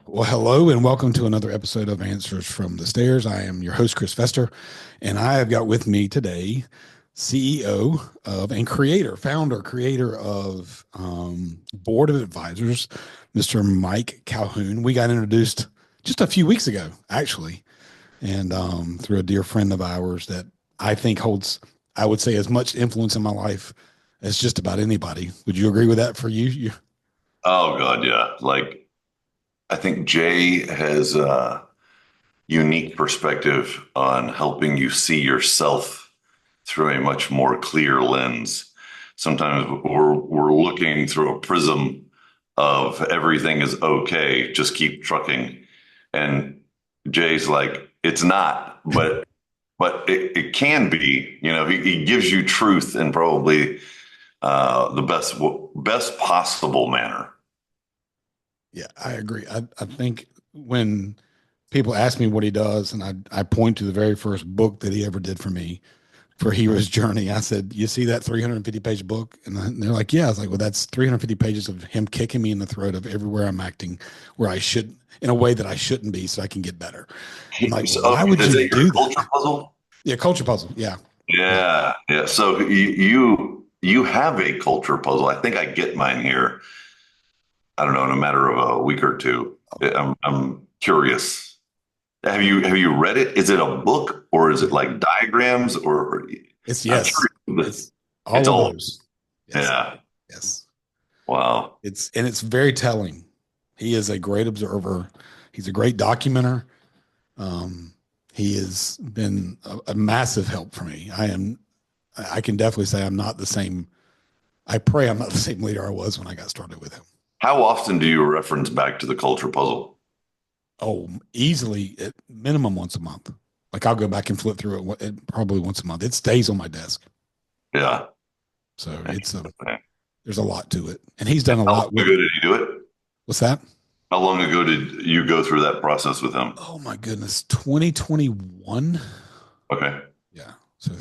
Well, hello and welcome to another episode of Answers from the Stairs. I am your host, Chris Fester, and I have got with me today CEO of and creator of Board of Advisors, Mr. Mike Calhoun. We got introduced just a few weeks ago, actually, and through a dear friend of ours that I think holds, I would say, as much influence in my life as just about anybody. Would you agree with that for you? Oh God, yeah. I think Jay has a unique perspective on helping you see yourself through a much more clear lens. Sometimes we're looking through a prism of everything is okay, just keep trucking. And Jay's like, it's not, but it can be. He gives you truth in probably the best possible manner. Yeah, I agree. I think when people ask me what he does, and I point to the very first book that he ever did for me for Hero's Journey, I said, "You see that 350 page book?" And they're like, "Yeah." I was like, "Well, that's 350 pages of him kicking me in the throat of everywhere I'm acting where I should, in a way that I shouldn't be, so I can get better." I'm like, So, "Why would is you it your do culture that?" puzzle? Yeah, culture puzzle. Yeah, yeah. Yeah, yeah. So you have a culture puzzle. I think I get mine here. I don't know, in a matter of a week or two. I'm curious. Have you read it? Is it a book or is it like diagrams or It's I'm yes, curious. it's It's all of all those. Yes, yeah. yes. Wow. It's very telling. He is a great observer. He's a great documenter. Um, he has been a massive help for me. I can definitely say I'm not the same. I pray I'm not the same leader I was when I got started with him. How often do you reference back to the culture puzzle? Oh, easily at minimum once a month. Like I'll go back and flip through it probably once a month. It stays on my desk. Yeah. So there's a lot to it. And he's done a How long lot with, ago did you do it? what's that? How long ago did you go through that process with him? Oh my goodness. 2021. Okay. Yeah. So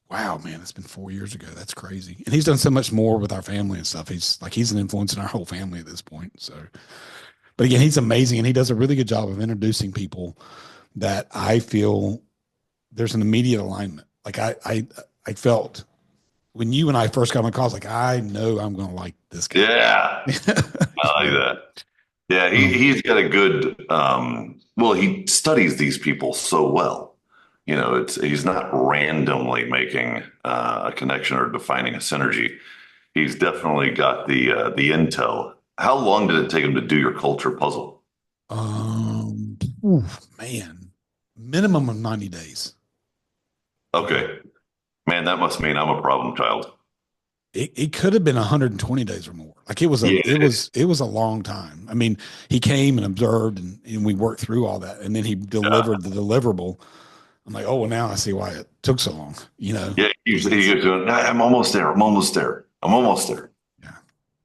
wow, man, it's been 4 years ago. That's crazy. And he's done so much more with our family and stuff. He's an influence in our whole family at this point. So, but again, he's amazing and he does a really good job of introducing people that I feel there's an immediate alignment. I felt when you and I first got on the call, I was like, I know I'm going to like this guy. Yeah. I like So, that. Yeah, um, he's got a good well, he studies these people so well. It's he's not randomly making a connection or defining a synergy. He's definitely got the intel. How long did it take him to do your culture puzzle? man, minimum of 90 days. Okay. Man, that must mean I'm a problem child. It could have been 120 days or more. Like Yeah. it was a long time. I mean, he came and observed and we worked through all that and then he Yeah. delivered the deliverable. I'm like, oh well now I see why it took so long, you know. Yeah. He It's goes, I'm almost there. I'm almost there. I'm almost there. yeah.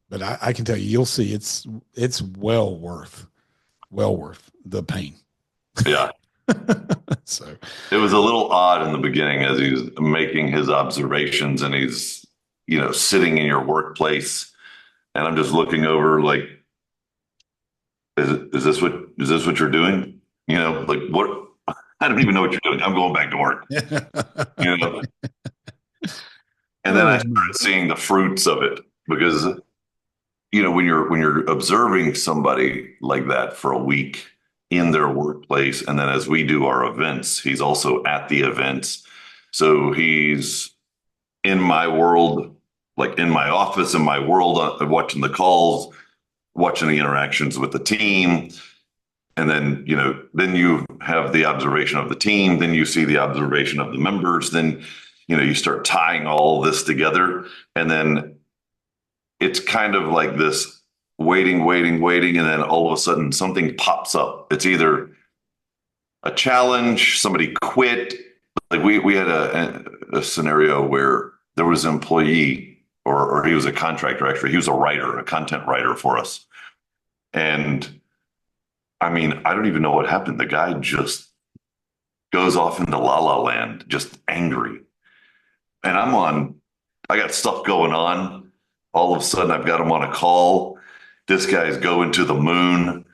But I can tell you, you'll see it's well worth the pain. Yeah. So It was a little odd in the beginning as he's making his observations and he's, sitting in your workplace. And I'm just looking over like, is this what you're doing? Like what? I don't even know what you're doing. I'm going back to work. You know, and then I oh started seeing the fruits of it because when you're observing somebody like that for a week in their workplace, and then as we do our events, he's also at the events. So he's in my world, like in my office, in my world, watching the calls, watching the interactions with the team. And then you have the observation of the team, then you see the observation of the members, then, you start tying all this together. And then it's kind of like this waiting, waiting, waiting. And then all of a sudden something pops up. It's either a challenge, somebody quit. Like we had a scenario where there was an employee or he was a contractor, actually. He was a writer, a content writer for us. And I mean, I don't even know what happened. The guy just goes off into la la land, just angry. And I got stuff going on. All of a sudden, I've got him on a call. This guy's going to the moon.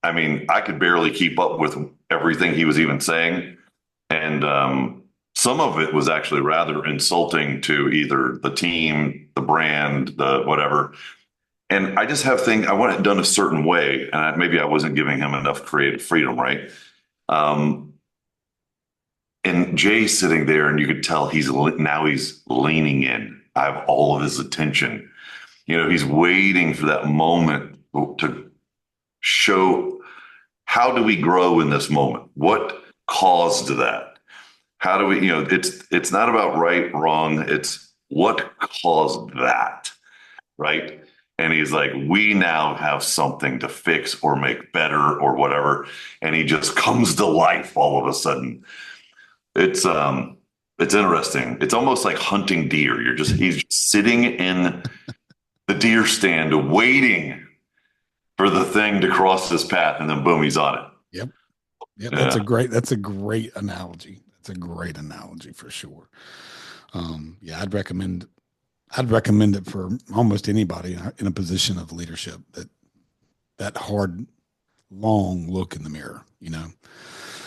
I mean, I could barely keep up with everything he was even saying. And some of it was actually rather insulting to either the team, the brand, the whatever. And I just have things, I want it done a certain way. And maybe I wasn't giving him enough creative freedom, right? Um, and Jay's sitting there, and you could tell now he's leaning in. I have all of his attention. He's waiting for that moment to show how do we grow in this moment? What caused that? How do we, it's not about right, wrong. It's what caused that, right? And he's like, we now have something to fix or make better or whatever. And he just comes to life all of a sudden. It's interesting. It's almost like hunting deer. He's just sitting in the deer stand waiting for the thing to cross his path, and then boom, he's on it. Yep. Yep. Yeah. That's a great analogy. That's a great analogy for sure. Yeah, I'd recommend it for almost anybody in a position of leadership, that hard, long look in the mirror,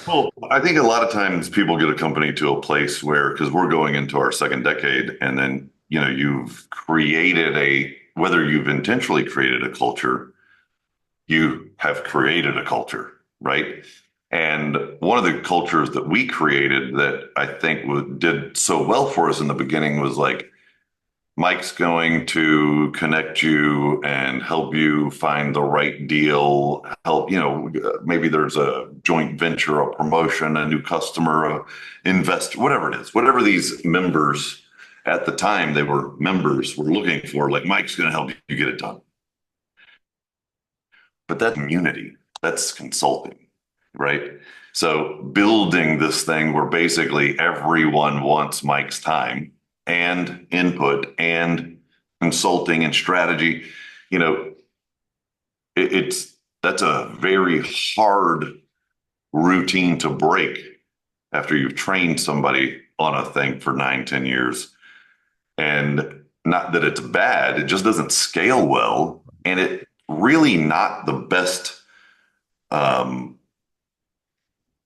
Well, I think a lot of times people get a company to a place where, because we're going into our second decade, and then, you've created whether you've intentionally created a culture, you have created a culture, right? And one of the cultures that we created that I think did so well for us in the beginning was like, Mike's going to connect you and help you find the right deal, help, maybe there's a joint venture, a promotion, a new customer, a investor, whatever it is, whatever these members at the time they were members were looking for, like Mike's going to help you get it done. But that's community, that's consulting, right? So building this thing where basically everyone wants Mike's time and input and consulting and strategy, that's a very hard routine to break after you've trained somebody on a thing for 9, 10 years. And not that it's bad, it just doesn't scale well. And it really not the best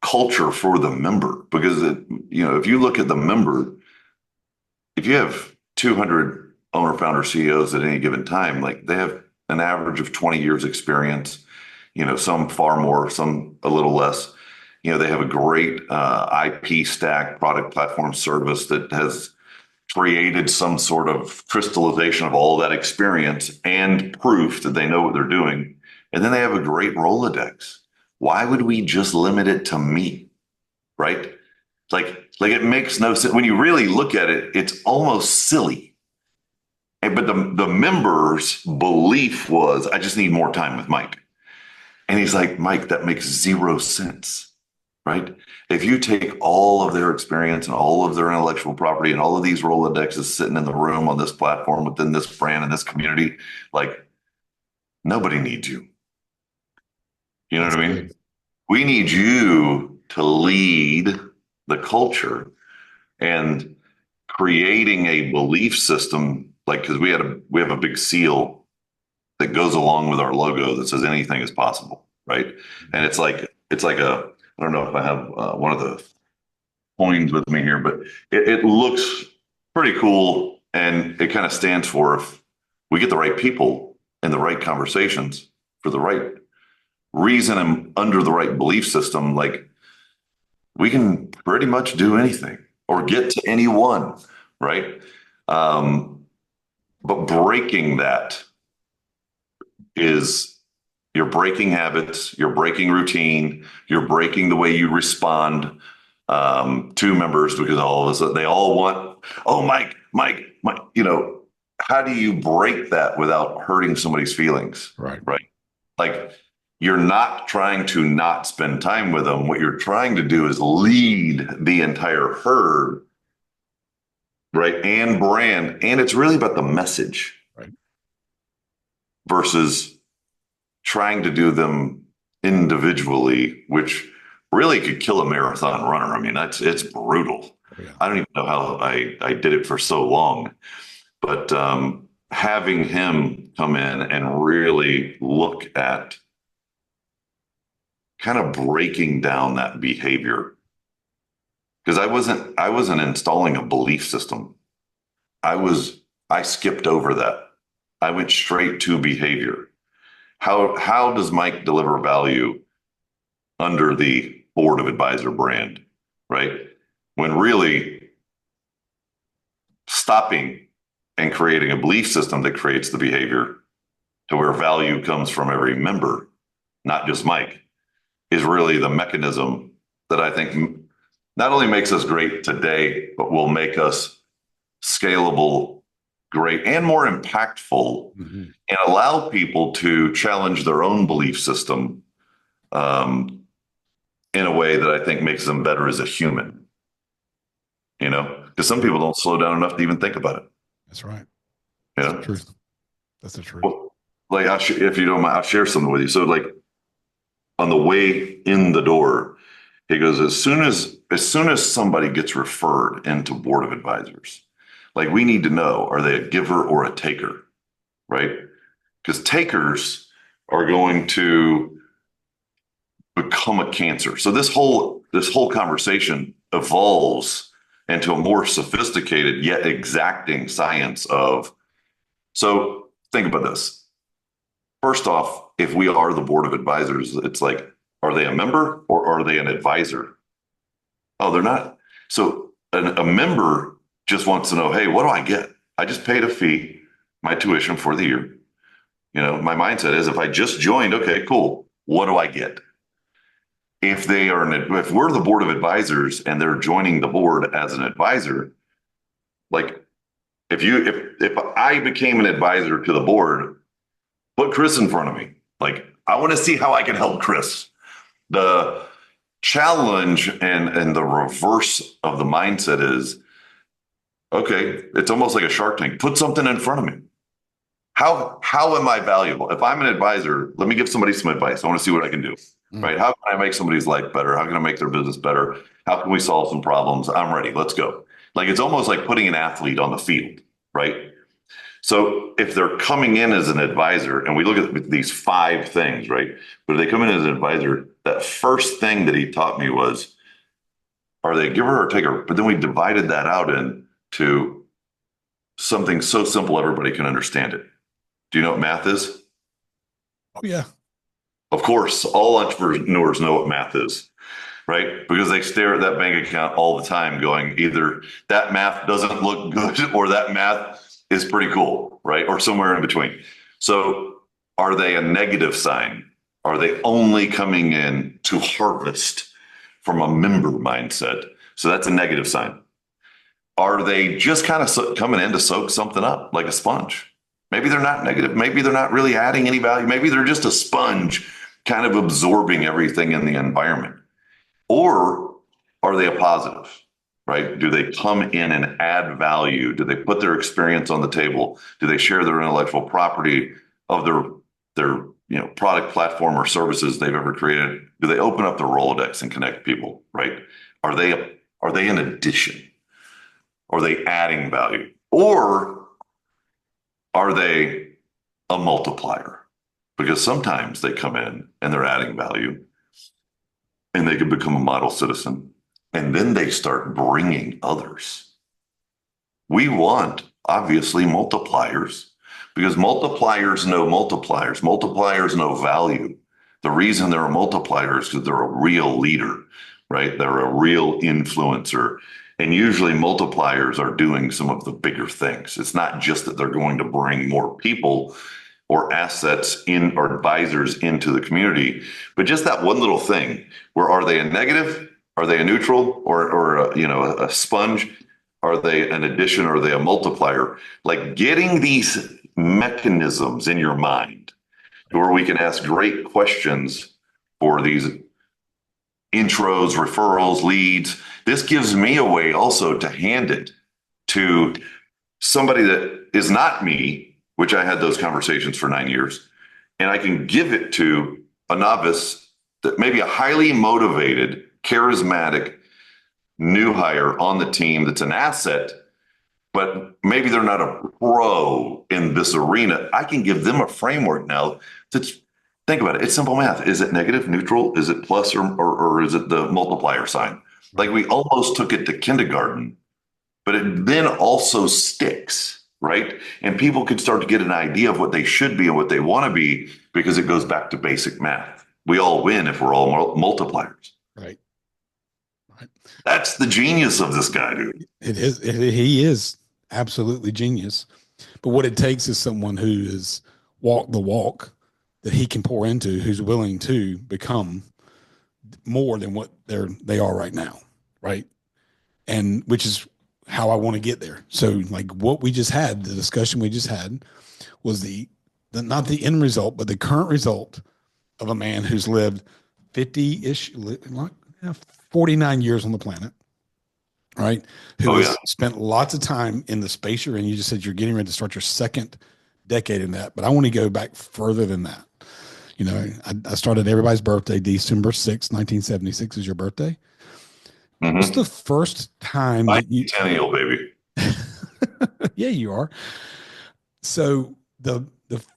culture for the member, because if you look at the member, if you have 200 owner, founder, CEOs at any given time, like they have an average of 20 years experience, some far more, some a little less. They have a great IP stack, product platform service that has created some sort of crystallization of all of that experience and proof that they know what they're doing. And then they have a great Rolodex. Why would we just limit it to me? Right? Like it makes no sense. When you really look at it, it's almost silly. But the members' belief was, I just need more time with Mike. And he's like, Mike, that makes zero sense. Right? If you take all of their experience and all of their intellectual property and all of these Rolodexes sitting in the room on this platform within this brand and this community, like nobody needs you. You know what I mean? Good. We need you to lead the culture and creating a belief system, like, because we have a big seal that goes along with our logo that says anything is possible, right? And it's like I don't know if I have one of the coins with me here, but it looks pretty cool, and it kind of stands for, if we get the right people in the right conversations for the right reason and under the right belief system, like we can pretty much do anything or get to anyone, right? But breaking that is, you're breaking habits, you're breaking routine, you're breaking the way you respond to members, because all of us, they all want, oh, Mike, how do you break that without hurting somebody's feelings? Right. Like, you're not trying to not spend time with them. What you're trying to do is lead the entire herd, right? And brand. And it's really about the message, right, versus trying to do them individually, which really could kill a marathon runner. I mean, it's brutal. Yeah. I don't even know how I did it for so long, but having him come in and really look at kind of breaking down that behavior, because I wasn't installing a belief system. I skipped over that. I went straight to behavior. How does Mike deliver value under the board of advisor brand, right? When really stopping and creating a belief system that creates the behavior to where value comes from every member, not just Mike, is really the mechanism that I think not only makes us great today, but will make us scalable, great, and more impactful, and allow people to challenge their own belief system in a way that I think makes them better as a human, because some people don't slow down enough to even think about it. That's right. You That's know? the truth. That's the truth. Well, like, if you don't mind, I'll share something with you. So, like, on the way in the door, he goes, as soon as somebody gets referred into board of advisors, like, we need to know, are they a giver or a taker, right? Because takers are going to become a cancer. So this whole conversation evolves into a more sophisticated yet exacting science of. So think about this. First off, if we are the board of advisors, it's like, are they a member or are they an advisor? Oh, they're not. So a member just wants to know, hey, what do I get? I just paid a fee, my tuition for the year. My mindset is, if I just joined, okay, cool. What do I get? If we're the board of advisors and they're joining the board as an advisor, like, if I became an advisor to the board, put Chris in front of me. Like, I want to see how I can help Chris. The challenge and the reverse of the mindset is, okay, it's almost like a Shark Tank. Put something in front of me. How am I valuable? If I'm an advisor, let me give somebody some advice. I want to see what I can do. Right? How can I make somebody's life better? How can I make their business better? How can we solve some problems? I'm ready. Let's go. Like, it's almost like putting an athlete on the field, right? So if they're coming in as an advisor, and we look at these 5 things, right? But if they come in as an advisor, that first thing that he taught me was, are they a giver or a taker? But then we divided that out into something so simple everybody can understand it. Do you know what math is? Oh, yeah. Of course, all entrepreneurs know what math is, right? Because they stare at that bank account all the time going, either that math doesn't look good or that math is pretty cool, right? Or somewhere in between. So are they a negative sign? Are they only coming in to harvest from a member mindset? So that's a negative sign. Are they just kind of coming in to soak something up like a sponge? Maybe they're not negative. Maybe they're not really adding any value. Maybe they're just a sponge kind of absorbing everything in the environment. Or are they a positive, right? Do they come in and add value? Do they put their experience on the table? Do they share their intellectual property of their product, platform, or services they've ever created? Do they open up their Rolodex and connect people, right? Are they an addition? Are they adding value? Or are they a multiplier? Because sometimes they come in and they're adding value and they can become a model citizen, and then they start bringing others. We want, obviously, multipliers, because multipliers know multipliers. Multipliers know value. The reason they're a multiplier is because they're a real leader, right? They're a real influencer. And usually multipliers are doing some of the bigger things. It's not just that they're going to bring more people or assets in or advisors into the community, but just that one little thing where, are they a negative? Are they a neutral or a sponge? Are they an addition or are they a multiplier? Like, getting these mechanisms in your mind where we can ask great questions for these intros, referrals, leads. This gives me a way also to hand it to somebody that is not me, which I had those conversations for 9 years, and I can give it to a novice that maybe a highly motivated, charismatic new hire on the team that's an asset, but maybe they're not a pro in this arena. I can give them a framework now Think about it. It's simple math. Is it negative, neutral? Is it plus or is it the multiplier sign? Like Right. we almost took it to kindergarten, but it then also sticks, right? And people can start to get an idea of what they should be and what they want to be because it goes back to basic math. We all win if we're all multipliers. Right. Right. That's the genius of this guy, dude. He is absolutely genius. But what it takes is someone who is walk the walk that he can pour into, who's willing to become more than what they are right now, right? And which is how I want to get there. So like what we just had, the discussion we just had was the not the end result, but the current result of a man who's lived 50-ish, like 49 years on the planet, right? Who Oh has yeah. spent lots of time in the space you're in. You just said you're getting ready to start your second decade in that, but I want to go back further than that. You know, I started everybody's birthday, December 6th, 1976 is your birthday. What's Mm-hmm. the first time that you, Bicentennial, baby. yeah, you are. So the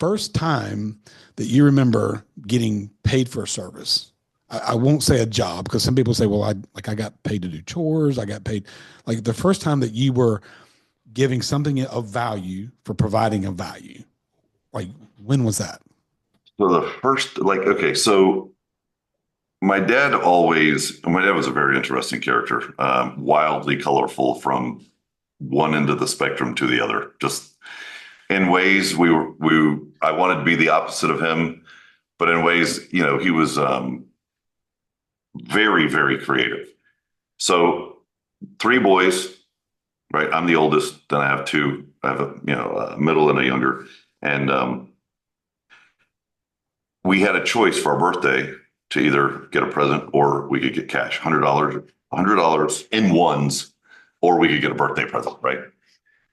first time that you remember getting paid for a service, I won't say a job because some people say, well, I got paid to do chores. I got paid like the first time that you were giving something of value for providing a value. Like when was that? So the first, like, okay, so my dad was a very interesting character, wildly colorful from one end of the spectrum to the other. Just in ways I wanted to be the opposite of him, but in ways, he was very, very creative. So three boys, right? I'm the oldest. Then I have two. I have a middle and a younger, and we had a choice for our birthday to either get a present or we could get cash, $100 in ones, or we could get a birthday present, right?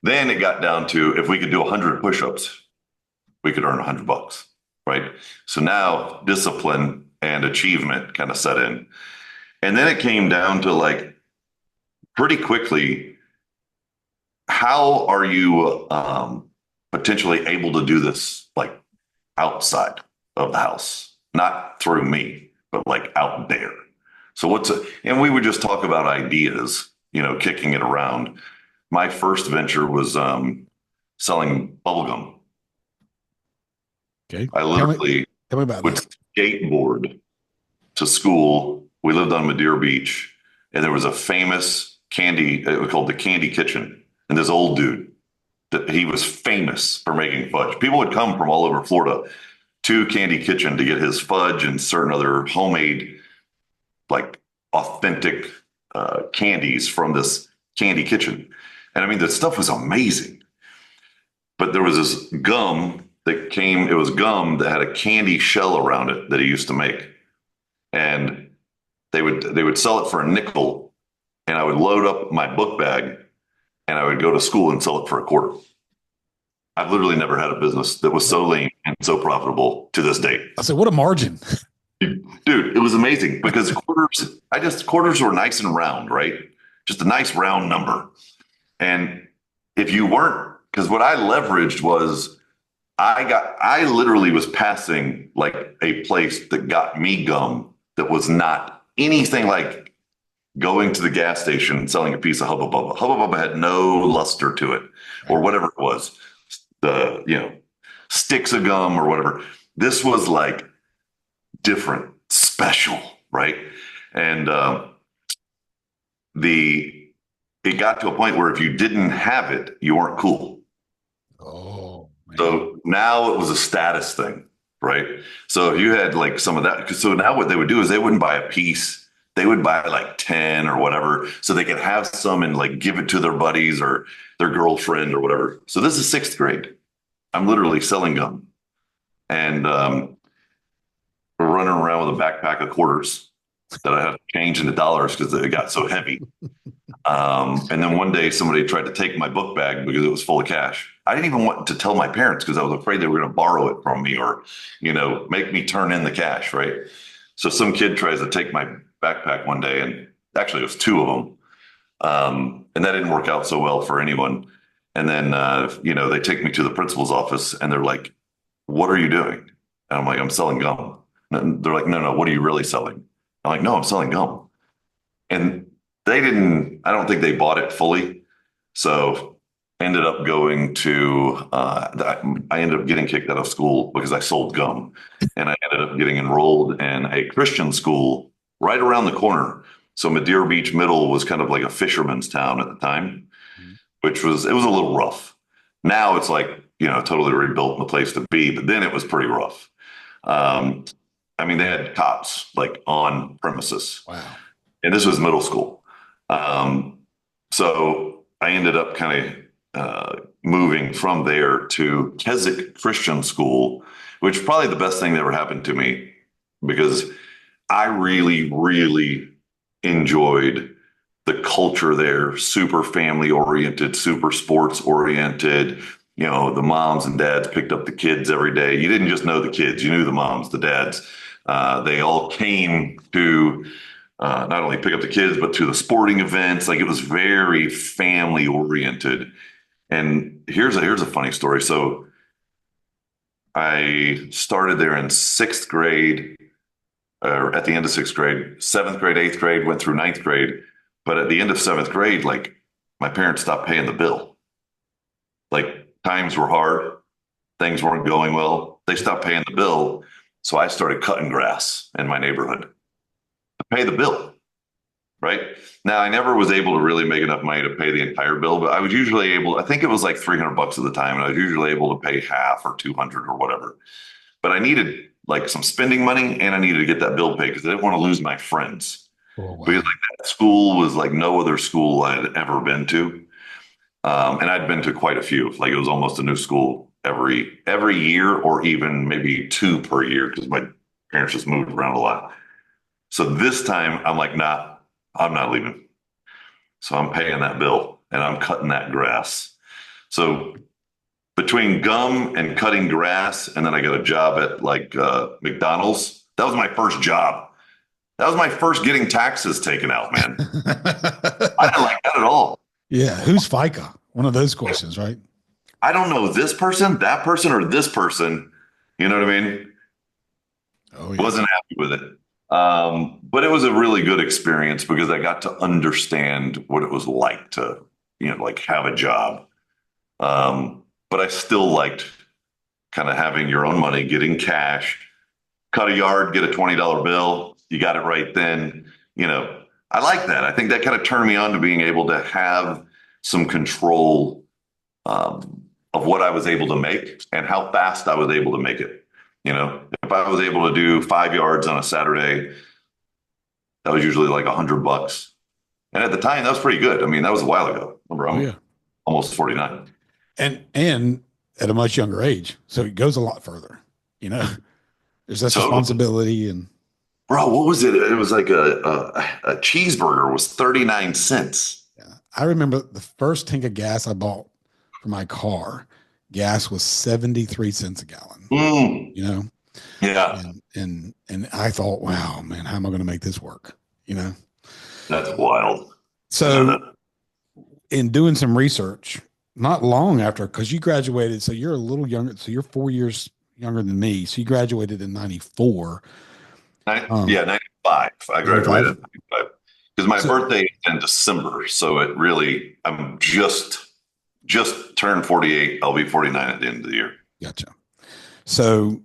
Then it got down to if we could do 100 push-ups, we could earn $100, right? So now discipline and achievement kind of set in. And then it came down to like pretty quickly, how are you potentially able to do this like outside of the house, not through me, but like out there? So and we would just talk about ideas, kicking it around. My first venture was selling bubblegum. Okay. I Tell me, literally tell me about would that. skateboard to school. We lived on Madeira Beach, and there was a famous candy, it was called the Candy Kitchen. And this old dude, that he was famous for making fudge. People would come from all over Florida to Candy Kitchen to get his fudge and certain other homemade, like authentic candies from this Candy Kitchen. And I mean, the stuff was amazing. But there was this gum that came, it was gum that had a candy shell around it that he used to make. And they would sell it for a nickel, and I would load up my book bag and I would go to school and sell it for a quarter. I've literally never had a business that was so lean and so profitable to this date. I said, what a margin. Dude, it was amazing because quarters were nice and round, right? Just a nice round number. And if you weren't, because what I leveraged was I literally was passing like a place that got me gum that was not anything like going to the gas station and selling a piece of Hubba Bubba. Hubba Bubba had no luster to it or Right. whatever it was, sticks of gum or whatever. This was like different, special, right? And it got to a point where if you didn't have it, you weren't cool. Oh, man. So now it was a status thing, right? So if you had like some of that, so now what they would do is they wouldn't buy a piece. They would buy like 10 or whatever so they could have some and like give it to their buddies or their girlfriend or whatever. So this is sixth grade. I'm literally selling gum. And we're running around with a backpack of quarters that I had to change into dollars because it got so heavy. And then one day somebody tried to take my book bag because it was full of cash. I didn't even want to tell my parents because I was afraid they were going to borrow it from me or, make me turn in the cash, right? So some kid tries to take my backpack one day, and actually it was two of them. And that didn't work out so well for anyone. And then, they take me to the principal's office and they're like, what are you doing? And I'm like, I'm selling gum. And they're like, no, no, what are you really selling? I'm like, no, I'm selling gum. And I don't think they bought it fully. So I ended up going to, I ended up getting kicked out of school because I sold gum. And I ended up getting enrolled in a Christian school right around the corner. So Madeira Beach Middle was kind of like a fisherman's town at the time, Mhm. it was a little rough. Now it's like, totally rebuilt and the place to be, but then it was pretty rough. Um, I mean, they had cops like on premises, Wow. and this was middle school. Um, so I ended up kind of moving from there to Keswick Christian School, which is probably the best thing that ever happened to me because I really, really enjoyed the culture there, super family oriented, super sports oriented. The moms and dads picked up the kids every day. You didn't just know the kids, you knew the moms, the dads. They all came to not only pick up the kids, but to the sporting events. Like it was very family oriented. And here's a funny story. So I started there in sixth grade, or at the end of sixth grade, seventh grade, eighth grade, went through ninth grade. But at the end of seventh grade, like my parents stopped paying the bill. Like times were hard, things weren't going well. They stopped paying the bill. So I started cutting grass in my neighborhood to pay the bill. Right now, I never was able to really make enough money to pay the entire bill, but I was usually able, I think it was like $300 at the time, and I was usually able to pay half or 200 or whatever. But I needed like some spending money and I needed to get that bill paid because I didn't want to lose my friends Oh, because wow. like that school was like no other school I had ever been to. And I'd been to quite a few. Like it was almost a new school every year, or even maybe two per year because my parents just moved around a lot. So this time I'm like, nah, I'm not leaving. So I'm paying that bill and I'm cutting that grass. So between gum and cutting grass, and then I got a job at like McDonald's. That was my first job. That was my first getting taxes taken out, man. I didn't like that at all. Yeah. Who's FICA? One of those questions, right? I don't know this person, that person, or this person. You know what I mean? Oh, yeah. Wasn't happy with it. But it was a really good experience because I got to understand what it was like to, like have a job. But I still liked kind of having your own money, getting cash, cut a yard, get a $20 bill. You got it right then. I like that. I think that kind of turned me on to being able to have some control of what I was able to make and how fast I was able to make it. If I was able to do 5 yards on a Saturday, that was usually like $100. And at the time, that was pretty good. I mean, that was a while ago. Remember, Oh, I'm yeah. almost 49. And at a much younger age. So it goes a lot further, you know, there's less Totally. responsibility. And Bro, what was it? It was like a cheeseburger was 39 cents. yeah, I remember the first tank of gas I bought for my car, gas was 73 cents a gallon, Mm, you know, yeah, and I thought, wow, man, how am I going to make this work? You know? that's wild. So That, in doing some research, not long after, because you graduated, so you're a little younger, so you're 4 years younger than me. So you graduated in 94. yeah, 95. I graduated 95. in 95 because my So birthday is in December. So I'm just turned 48. I'll be 49 at the end of the year. gotcha. So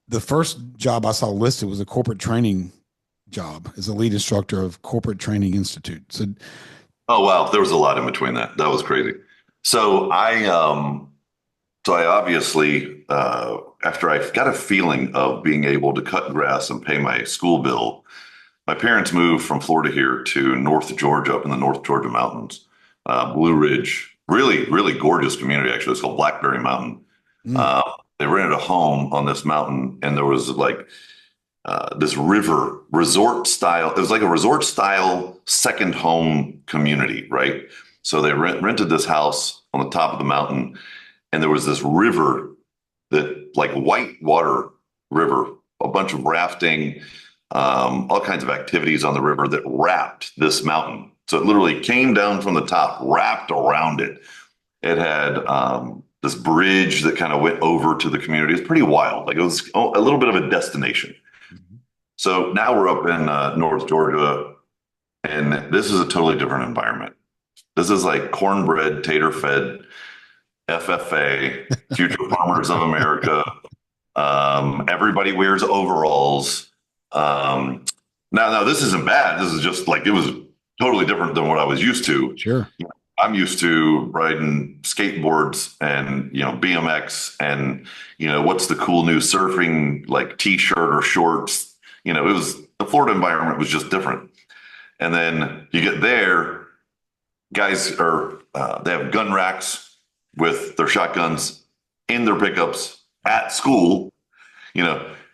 the first job I saw listed was a corporate training job as a lead instructor of Corporate Training Institute. So, Oh, wow. There was a lot in between that. That was crazy. So I obviously, after I got a feeling of being able to cut grass and pay my school bill, my parents moved from Florida here to North Georgia, up in the North Georgia mountains, Blue Ridge. Really, really gorgeous community, actually. It's called Blackberry Mountain. mm, Uh, they rented a home on this mountain, and there was like this river resort style. It was like a resort style second home community, right? So they rented this house on the top of the mountain, and there was this river that, like white water river, a bunch of rafting, all kinds of activities on the river that wrapped this mountain. So it literally came down from the top, wrapped around it. It had this bridge that kind of went over to the community. It's pretty wild. Like it was a little bit of a destination. Mhm. So now we're up in North Georgia, and this is a totally different environment. This is like cornbread, tater fed, FFA, Future Farmers of America. Everybody wears overalls. Now, this isn't bad. This is just like it was totally different than what I was used to. Sure. I'm used to riding skateboards and BMX and what's the cool new surfing like t-shirt or shorts. It was the Florida environment was just different. And then you get there, guys are they have gun racks with their shotguns in their pickups at school.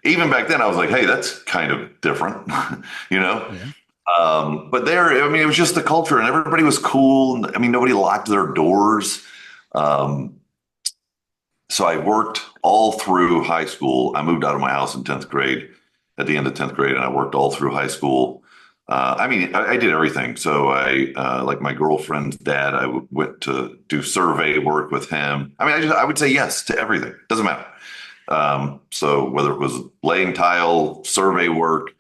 Even back then I was like, hey, that's kind of different, you know. Yeah. But there, I mean, it was just the culture, and everybody was cool. I mean, nobody locked their doors. Um, so I worked all through high school. I moved out of my house in 10th grade, at the end of 10th grade, and I worked all through high school. I mean, I did everything. So like my girlfriend's dad, went to do survey work with him. I mean, I would say yes to everything. Doesn't matter. So whether it was laying tile, survey work,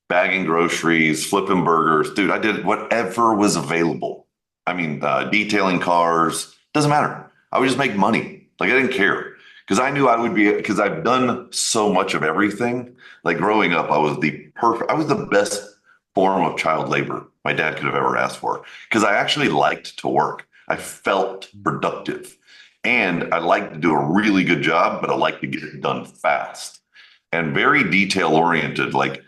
bagging groceries, flipping burgers, dude, I did whatever was available. I mean, detailing cars, doesn't matter. I would just make money. Like I didn't care because I knew I would be, because I've done so much of everything. Like growing up, I was the best form of child labor my dad could have ever asked for because I actually liked to work. I felt productive and I liked to do a really good job, but I liked to get it done fast and very detail oriented. Like,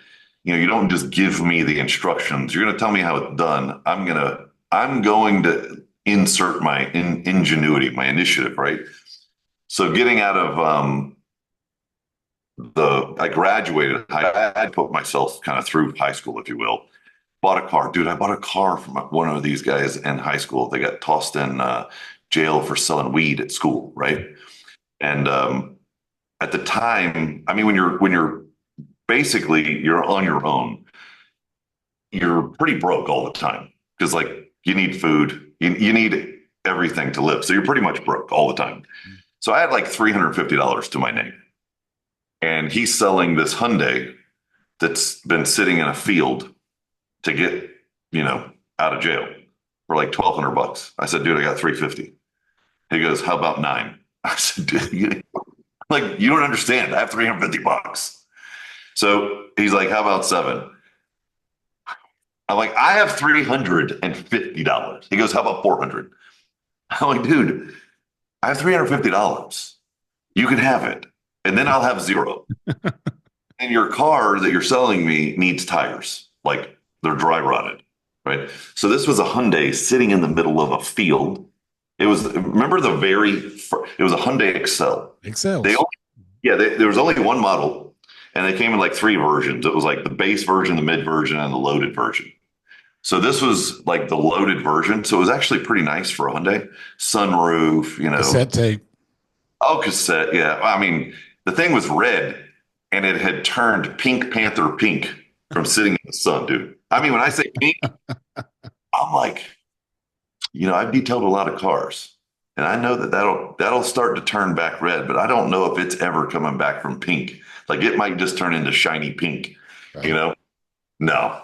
you don't just give me the instructions. You're going to tell me how it's done. I'm going to insert my ingenuity, my initiative, right? So getting out of I graduated. I had to put myself kind of through high school, if you will. Bought a car, dude. I bought a car from one of these guys in high school. They got tossed in jail for selling weed at school, right? And at the time, I mean, when you're basically you're on your own, you're pretty broke all the time because like you need food, you need everything to live. So you're pretty much broke all the time. So I had like $350 to my name. And he's selling this Hyundai that's been sitting in a field to get, out of jail for like $1,200. I said, dude, I got 350. He goes, how about nine? I said, dude, you don't understand. I have $350. So he's like, how about seven? I'm like, I have $350. He goes, how about 400? I'm like, dude, I have $350. You can have it. And then I'll have zero. And your car that you're selling me needs tires. Like they're dry rotted. Right. So this was a Hyundai sitting in the middle of a field. It was, remember it was a Hyundai Excel. Excels. There was only one model and they came in like three versions. It was like the base version, the mid version, and the loaded version. So this was like the loaded version. So it was actually pretty nice for a Hyundai. Sunroof, Cassette tape. Oh, cassette. Yeah. I mean, the thing was red and it had turned Pink Panther pink from sitting in the sun, dude. I mean, when I say pink, I'm like, I've detailed a lot of cars and I know that that'll start to turn back red, but I don't know if it's ever coming back from pink. Like it might just turn into shiny pink, Right. No,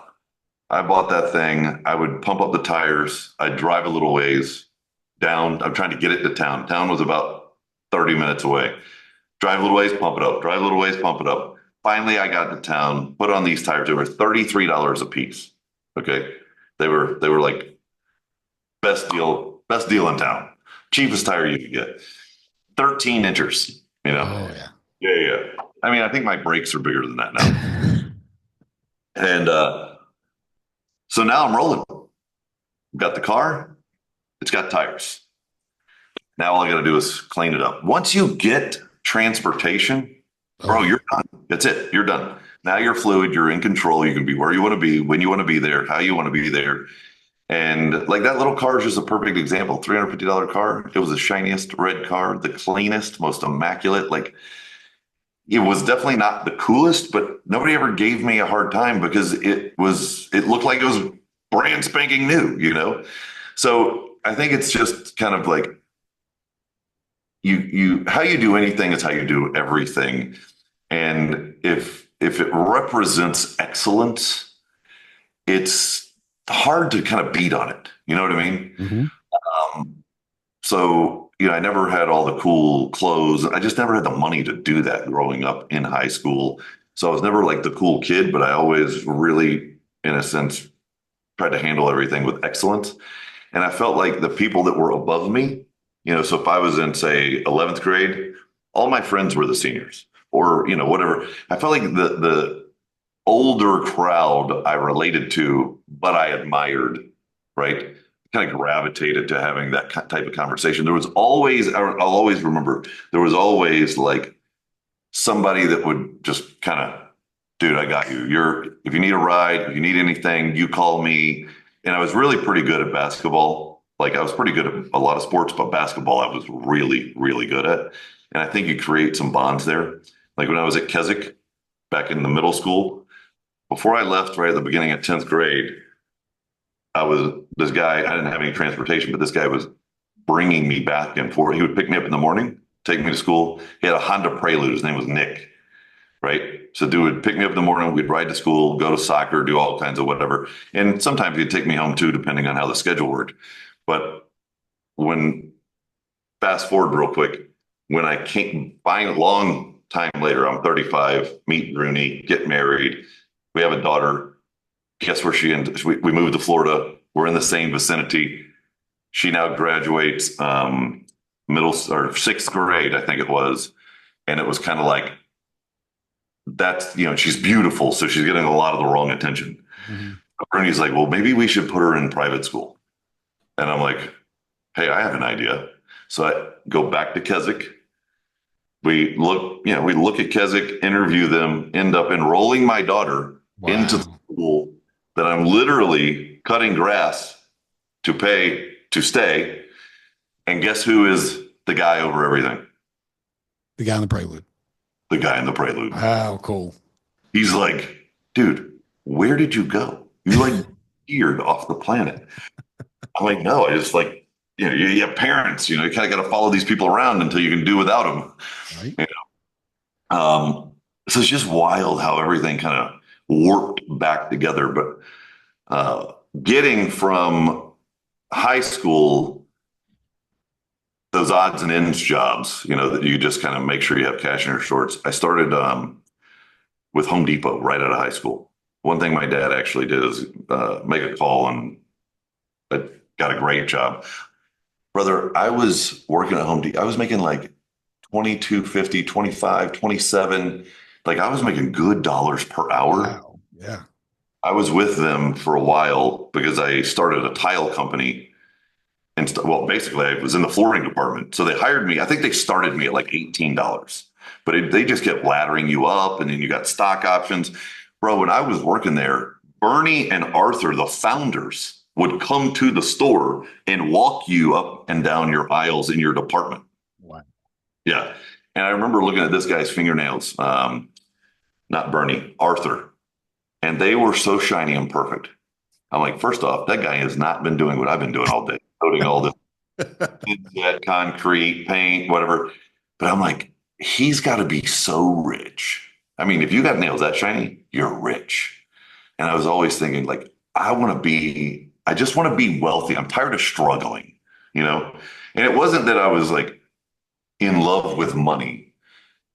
I bought that thing. I would pump up the tires. I'd drive a little ways down. I'm trying to get it to town. Town was about 30 minutes away. Drive a little ways, pump it up. Drive a little ways, pump it up. Finally, I got to town, put on these tires. They were $33 a piece. Okay. They were like best deal in town. Cheapest tire you could get. 13 inches, Oh yeah. Yeah. I mean, I think my brakes are bigger than that now. And so now I'm rolling. Got the car, it's got tires. Now all I got to do is clean it up. Once you get transportation, bro, you're done. That's it. You're done. Now you're fluid. You're in control. You can be where you want to be, when you want to be there, how you want to be there. And like that little car is just a perfect example. $350 car. It was the shiniest red car, the cleanest, most immaculate. Like it was definitely not the coolest, but nobody ever gave me a hard time because it looked like it was brand spanking new, So I think it's just kind of like you how you do anything is how you do everything. And if it represents excellence, it's hard to kind of beat on it. You know what I mean? Hmm. So, I never had all the cool clothes. I just never had the money to do that growing up in high school. So I was never like the cool kid, but I always really, in a sense, tried to handle everything with excellence. And I felt like the people that were above me, so if I was in, say, 11th grade, all my friends were the seniors or, whatever. I felt like the older crowd I related to, but I admired, right? Kind of gravitated to having that type of conversation. There was always, I'll always remember, there was always like somebody that would just kind of, dude, I got you. If you need a ride, if you need anything, you call me. And I was really pretty good at basketball. Like I was pretty good at a lot of sports, but basketball I was really, really good at. And I think you create some bonds there. Like when I was at Keswick back in the middle school, before I left right at the beginning of 10th grade, this guy, I didn't have any transportation, but this guy was bringing me back and forth. He would pick me up in the morning, take me to school. He had a Honda Prelude. His name was Nick, right? So dude would pick me up in the morning. We'd ride to school, go to soccer, do all kinds of whatever. And sometimes he'd take me home too, depending on how the schedule worked. But when fast forward real quick, when I came, find a long time later, I'm 35, meet Rooney, get married. We have a daughter. Guess where she ended? We moved to Florida. We're in the same vicinity. She now graduates middle or sixth grade, I think it was. And it was kind of like, she's beautiful. So she's getting a lot of the wrong attention. Hmm. Bernie's like, well, maybe we should put her in private school. And I'm like, hey, I have an idea. So I go back to Keswick. We look at Keswick, interview them, end up enrolling my daughter into the Wow. school that I'm literally cutting grass to pay to stay. And guess who is the guy over everything? The guy in the prelude. The guy in the prelude. Wow, cool. He's like, dude, where did you go? You like disappeared off the planet. I'm like, no, I just like, you have parents, you kind of got to follow these people around until you can do without them. Right. So it's just wild how everything kind of warped back together. But getting from high school, those odds and ends jobs, that you just kind of make sure you have cash in your shorts. I started with Home Depot right out of high school. One thing my dad actually did is make a call, and I got a great job. Brother, I was working at Home Depot. I was making like 22.50, 25, 27. Like I was making good dollars per hour. Wow. Yeah. I was with them for a while because I started a tile company. And well, basically, I was in the flooring department. So they hired me. I think they started me at like $18, but they just kept laddering you up. And then you got stock options. Bro, when I was working there, Bernie and Arthur, the founders, would come to the store and walk you up and down your aisles in your department. Wow. Yeah. And I remember looking at this guy's fingernails, not Bernie, Arthur, and they were so shiny and perfect. I'm like, first off, that guy has not been doing what I've been doing all day, coating all this concrete, paint, whatever. But I'm like, he's got to be so rich. I mean, if you got nails that shiny, you're rich. And I was always thinking, like, I just want to be wealthy. I'm tired of struggling, you know? And it wasn't that I was like in love with money.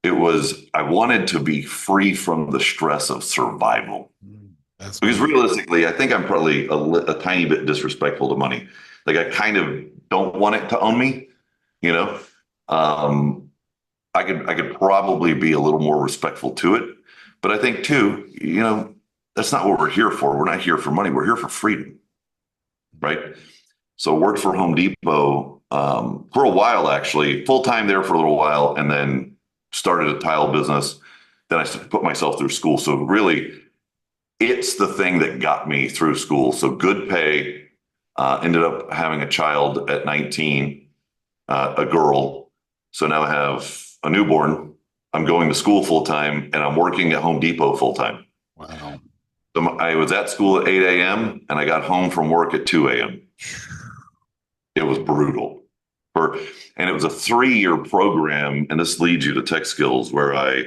It was, I wanted to be free from the stress of survival. That's Because good. realistically, I think I'm probably a tiny bit disrespectful to money. Like I kind of don't want it to own me, you know. Um, I could probably be a little more respectful to it, but I think too, that's not what we're here for. We're not here for money. We're here for freedom, right? So I worked for Home Depot for a while, actually, full time there for a little while, and then started a tile business. Then I put myself through school. So really, it's the thing that got me through school. So good pay. Ended up having a child at 19, a girl. So now I have a newborn. I'm going to school full time, and I'm working at Home Depot full time. Wow. So I was at school at 8 a.m. and I got home from work at 2 a.m. It was brutal. for, and it was a 3-year program. And this leads you to tech skills where I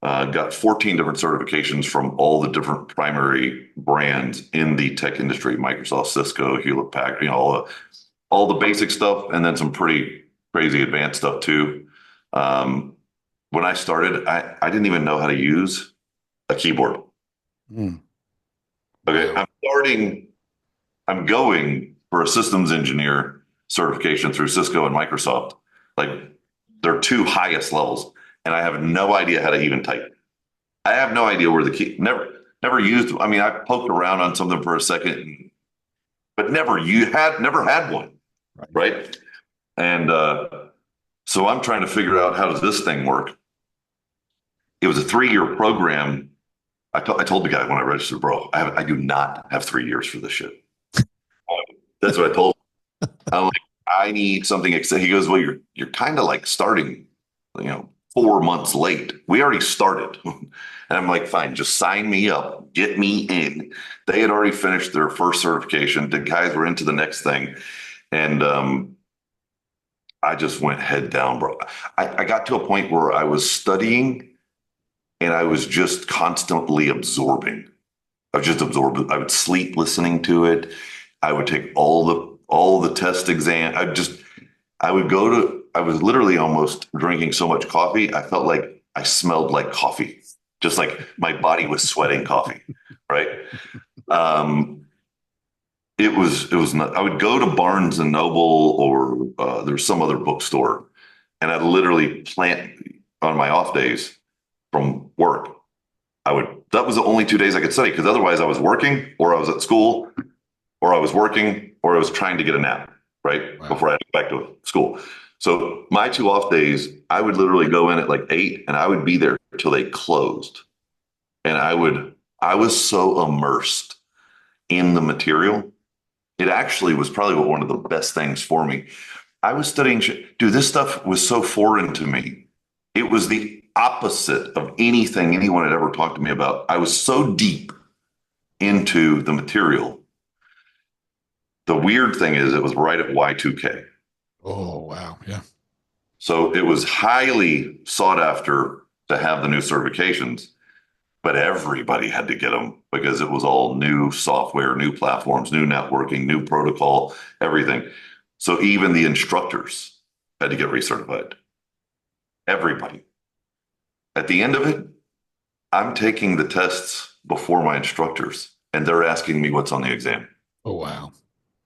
got 14 different certifications from all the different primary brands in the tech industry, Microsoft, Cisco, Hewlett Packard, all the basic stuff, and then some pretty crazy advanced stuff too. When I started, I didn't even know how to use a keyboard. Mm. Okay. Wow. I'm going for a systems engineer certification through Cisco and Microsoft. Like their two highest levels. And I have no idea how to even type. I have no idea where the key, never used. I mean, I poked around on something for a second, but never had one. Right. And, so I'm trying to figure out, how does this thing work? It was a 3-year program. I told the guy when I registered, bro, I do not have 3 years for this shit. That's what I told him. I'm like, I need something. He goes, well, you're kind of like starting, 4 months late. We already started. And I'm like, fine, just sign me up, get me in. They had already finished their first certification. The guys were into the next thing. And I just went head down, bro. I got to a point where I was studying and I was just constantly absorbing. I was just absorbing. I would sleep listening to it. I would take all the test exam. I was literally almost drinking so much coffee. I felt like I smelled like coffee, just like my body was sweating coffee. Right. It was not, I would go to Barnes and Noble or there's some other bookstore, and I'd literally plant on my off days from work. That was the only 2 days I could study, because otherwise I was working, or I was at school, or I was working, or I was trying to get a nap, right? Wow. Before I had to go back to school. So my 2 off days, I would literally go in at like 8 and I would be there till they closed. And I was so immersed in the material. It actually was probably one of the best things for me. I was studying, dude, this stuff was so foreign to me. It was the opposite of anything anyone had ever talked to me about. I was so deep into the material. The weird thing is, it was right at Y2K. Oh, wow. Yeah. So it was highly sought after to have the new certifications, but everybody had to get them because it was all new software, new platforms, new networking, new protocol, everything. So even the instructors had to get recertified. Everybody. At the end of it, I'm taking the tests before my instructors, and they're asking me what's on the exam. Oh, wow.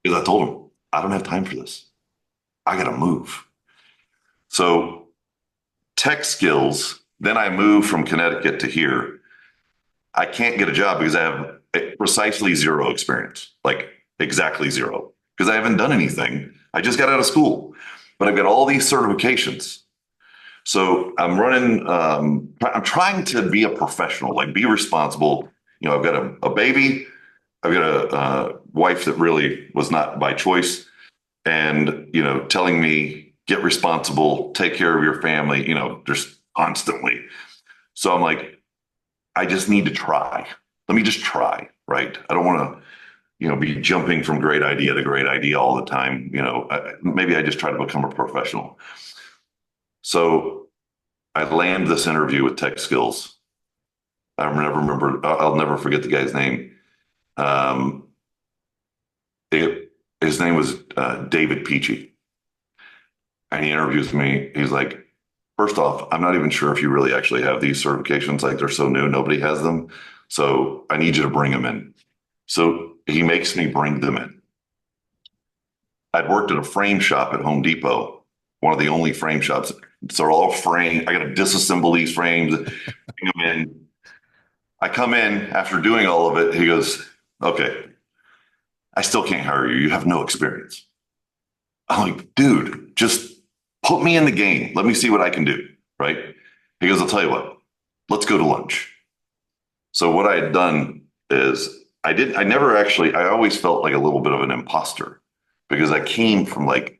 Because I told them, I don't have time for this. I got to move. So tech skills, then I moved from Connecticut to here. I can't get a job because I have precisely zero experience, like exactly zero, because I haven't done anything. I just got out of school, but I've got all these certifications. So I'm running, I'm trying to be a professional, like be responsible. I've got a baby. I've got a wife that really was not by choice, and, telling me, get responsible, take care of your family, just constantly. So I'm like, I just need to try. Let me just try, right? I don't want to, be jumping from great idea to great idea all the time. Maybe I just try to become a professional. So I land this interview with Tech Skills. I'll never forget the guy's name. His name was David Peachy. And he interviews me. He's like, first off, I'm not even sure if you really actually have these certifications. Like, they're so new, nobody has them. So I need you to bring them in. So he makes me bring them in. I'd worked at a frame shop at Home Depot, one of the only frame shops. So they're all framed. I got to disassemble these frames, bring them in. I come in after doing all of it. He goes, okay, I still can't hire you. You have no experience. I'm like, dude, just put me in the game. Let me see what I can do. Right. He goes, I'll tell you what, let's go to lunch. So what I had done is I always felt like a little bit of an imposter, because I came from like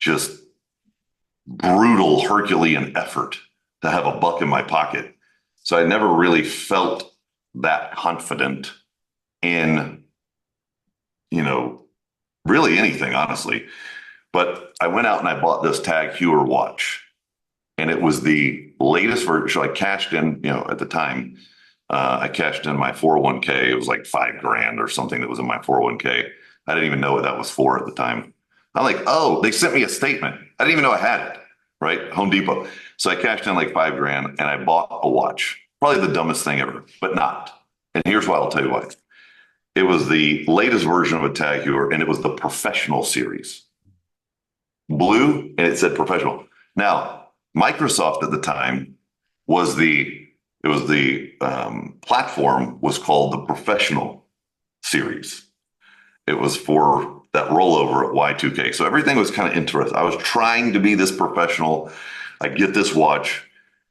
just brutal Herculean effort to have a buck in my pocket. So I never really felt that confident in, really anything, honestly. But I went out and I bought this Tag Heuer watch, and it was the latest version. So I cashed in, at the time, I cashed in my 401k. It was like $5,000 or something that was in my 401k. I didn't even know what that was for at the time. I'm like, oh, they sent me a statement. I didn't even know I had it, right? Home Depot. So I cashed in like $5,000 and I bought a watch. Probably the dumbest thing ever, but not. And here's why. I'll tell you why. It was the latest version of a Tag Heuer, and it was the professional series. Blue, and it said professional. Now, Microsoft at the time was the platform was called the professional series. It was for that rollover at Y2K. So everything was kind of interesting. I was trying to be this professional. I get this watch,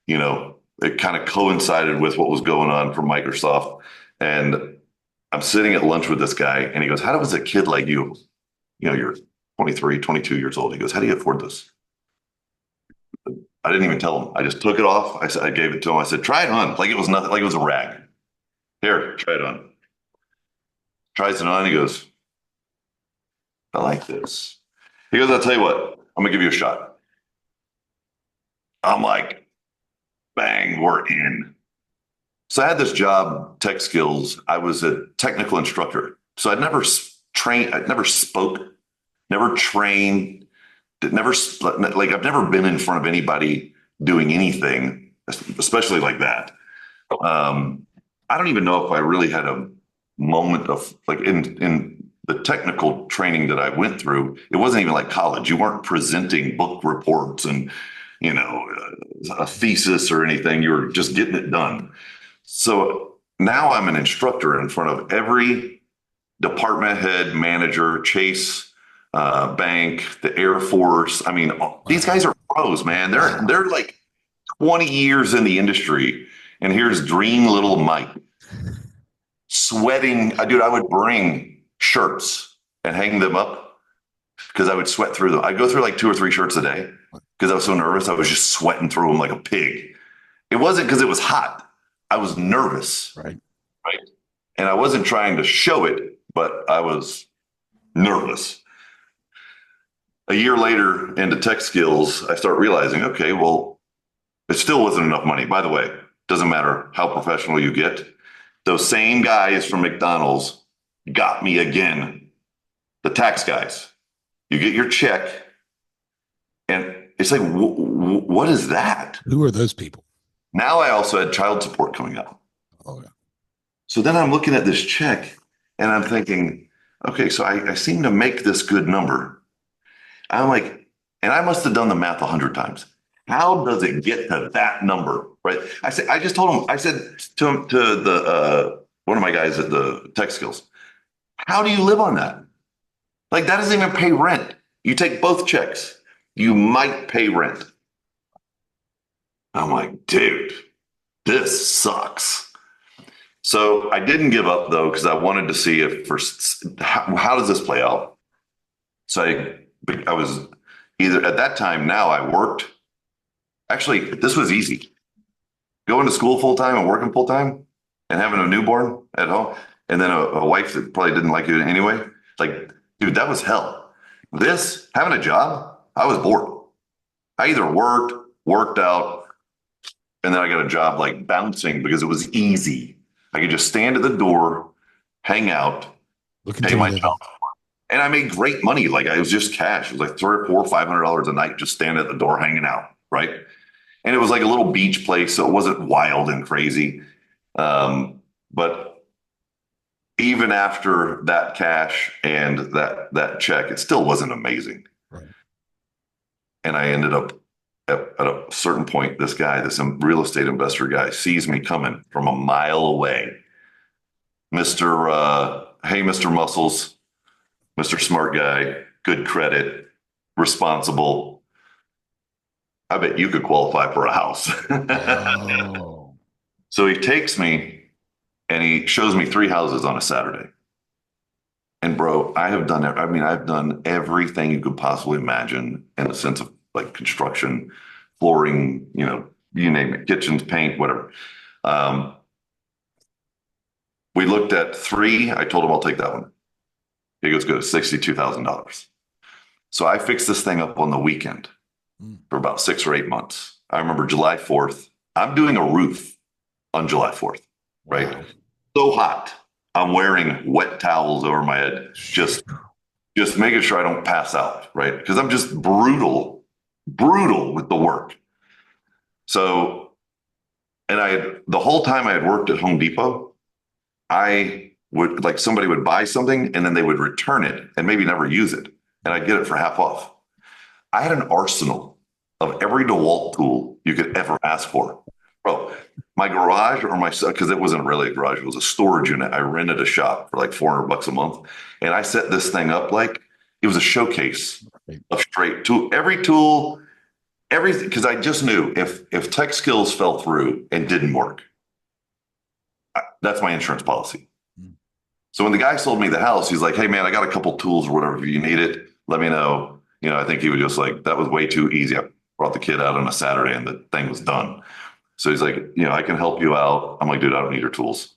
it kind of coincided with what was going on from Microsoft. And I'm sitting at lunch with this guy, and he goes, how does a kid like you, you're 23, 22 years old. He goes, how do you afford this? I didn't even tell him. I just took it off. I gave it to him. I said, try it on. Like it was nothing, like it was a rag. Here, try it on. Tries it on. He goes, I like this. He goes, I'll tell you what, I'm gonna give you a shot. I'm like, bang, we're in. So I had this job, tech skills. I was a technical instructor. So I'd never trained, I'd never spoke, never trained, never, like I've never been in front of anybody doing anything, especially like that. I don't even know if I really had a moment of like in the technical training that I went through. It wasn't even like college. You weren't presenting book reports and, a thesis or anything. You were just getting it done. So now I'm an instructor in front of every department head, manager, Chase, Bank, the Air Force. I mean, these guys are pros, man. They're like 20 years in the industry, and here's green little Mike sweating. Dude, I would bring shirts and hang them up because I would sweat through them. I'd go through like 2 or 3 shirts a day because I was so nervous. I was just sweating through them like a pig. It wasn't because it was hot. I was nervous. Right. And I wasn't trying to show it, but I was nervous. A year later into tech skills, I start realizing, okay, well, it still wasn't enough money. By the way, doesn't matter how professional you get. Those same guys from McDonald's got me again. The tax guys. You get your check, and it's like, what is that? Who are those people? Now I also had child support coming up. Oh, yeah. So then I'm looking at this check, and I'm thinking, okay, so I seem to make this good number. I'm like, and I must have done the math 100 times. How does it get to that number? Right. I just told him, I said to the one of my guys at the tech skills, how do you live on that? Like that doesn't even pay rent. You take both checks, you might pay rent. I'm like, dude, this sucks. So I didn't give up though, because I wanted to see if how does this play out? So I was either at that time, now I worked. Actually, this was easy. Going to school full time and working full time and having a newborn at home and then a wife that probably didn't like you anyway. Like, dude, that was hell. This, having a job, I was bored. I either worked out, and then I got a job like bouncing because it was easy. I could just stand at the door, hang out, pay my job. And I made great money. Like it was just cash. It was like $300 or $400, $500 a night, just standing at the door, hanging out. Right. And it was like a little beach place. So it wasn't wild and crazy. But even after that cash and that check, it still wasn't amazing. Right. And I ended up at a certain point, this real estate investor guy sees me coming from a mile away. Hey, Mr. Muscles, Mr. Smart Guy, good credit, responsible. I bet you could qualify for a house. Oh. So he takes me and he shows me 3 houses on a Saturday. And bro, I've done everything you could possibly imagine in the sense of like construction, flooring, you name it, kitchens, paint, whatever. We looked at 3. I told him I'll take that one. He goes, good, $62,000. So I fixed this thing up on the weekend for about 6 or 8 months. I remember July 4th. I'm doing a roof on July 4th, right? Wow. So hot. I'm wearing wet towels over my head, just making sure I don't pass out, right? Because I'm just brutal with the work. So, and the whole time I had worked at Home Depot, I would like somebody would buy something and then they would return it and maybe never use it. And I'd get it for half off. I had an arsenal of every DeWalt tool you could ever ask for. Bro, my garage or because it wasn't really a garage, it was a storage unit. I rented a shop for like $400 a month. And I set this thing up like it was a showcase of straight tool, every tool, everything. Because I just knew if tech skills fell through and didn't work, that's my insurance policy. So when the guy sold me the house, he's like, hey, man, I got a couple tools or whatever. If you need it, let me know. I think he was just like, that was way too easy. I brought the kid out on a Saturday and the thing was done. So he's like, I can help you out. I'm like, dude, I don't need your tools.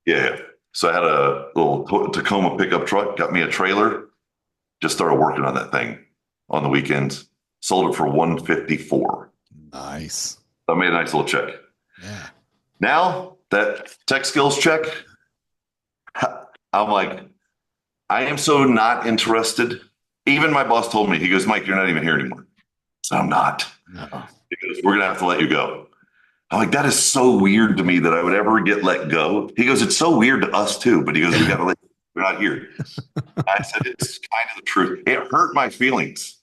Yeah. So I had a little Tacoma pickup truck, got me a trailer, just started working on that thing on the weekends, sold it for $154. Nice. I made a nice little check. Yeah. Now that tech skills check, I'm like, I am so not interested. Even my boss told me, he goes, Mike, you're not even here anymore. So I'm not. No. He goes, we're going to have to let you go. I'm like, that is so weird to me that I would ever get let go. He goes, it's so weird to us too. But he goes, we got to let you, we're not here. I said, it's kind of the truth. It hurt my feelings.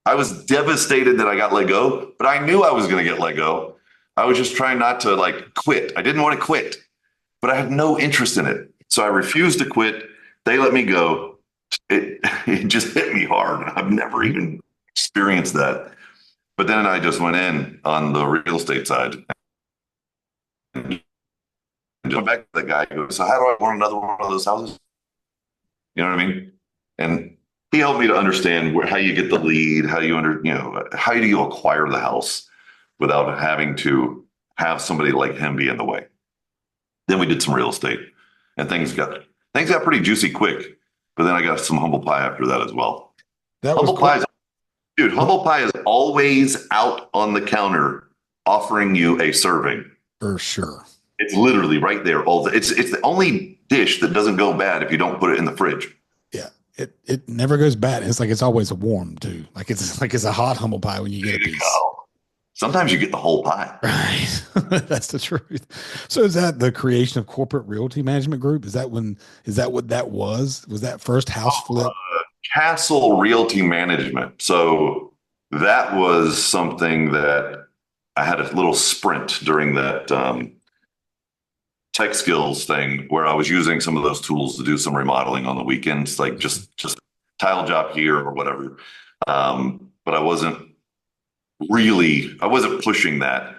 I was devastated that I got let go, but I knew I was going to get let go. I was just trying not to like quit. I didn't want to quit, but I had no interest in it. So I refused to quit. They let me go. It just hit me hard. I've never even experienced that. But then I just went in on the real estate side. And went back to the guy who goes, so how do I want another one of those houses? You know what I mean? And he helped me to understand how you get the lead, how do you acquire the house without having to have somebody like him be in the way. Then we did some real estate and things got pretty juicy quick. But then I got some humble pie after that as well. Humble pie is always out on the counter offering you a serving. For sure. It's literally right there. It's the only dish that doesn't go bad if you don't put it in the fridge. Yeah. It never goes bad. It's like it's always warm too. Like it's a hot humble pie when you get a piece. Sometimes you get the whole pie. Right. That's the truth. So is that the creation of Corporate Realty Management Group? Is that what that was? Was that first house flip? Castle Realty Management. So that was something that I had a little sprint during that tech skills thing where I was using some of those tools to do some remodeling on the weekends, like just tile job here or whatever. But I wasn't pushing that,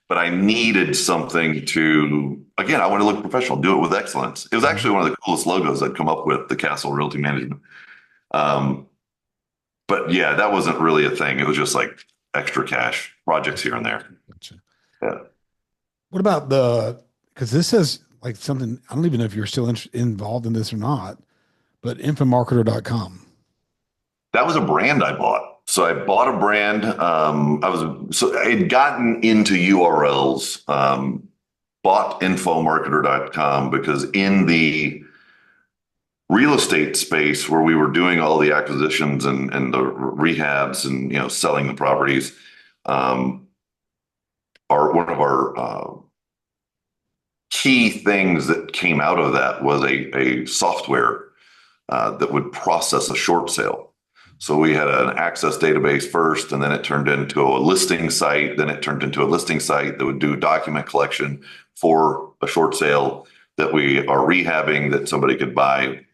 but I needed something again, I want to look professional, do it with excellence. It was actually one of the coolest logos I'd come up with, the Castle Realty Management. But yeah, that wasn't really a thing. It was just like extra cash projects here and there. Gotcha. Yeah. What about because this says like something, I don't even know if you're still involved in this or not, but infomarketer.com. That was a brand I bought. So I bought a brand. I had gotten into URLs, bought infomarketer.com because in the real estate space where we were doing all the acquisitions and the rehabs and, selling the properties, one of our key things that came out of that was a software that would process a short sale. So we had an access database first, and then it turned into a listing site. Then it turned into a listing site that would do document collection for a short sale that we are rehabbing that somebody could buy,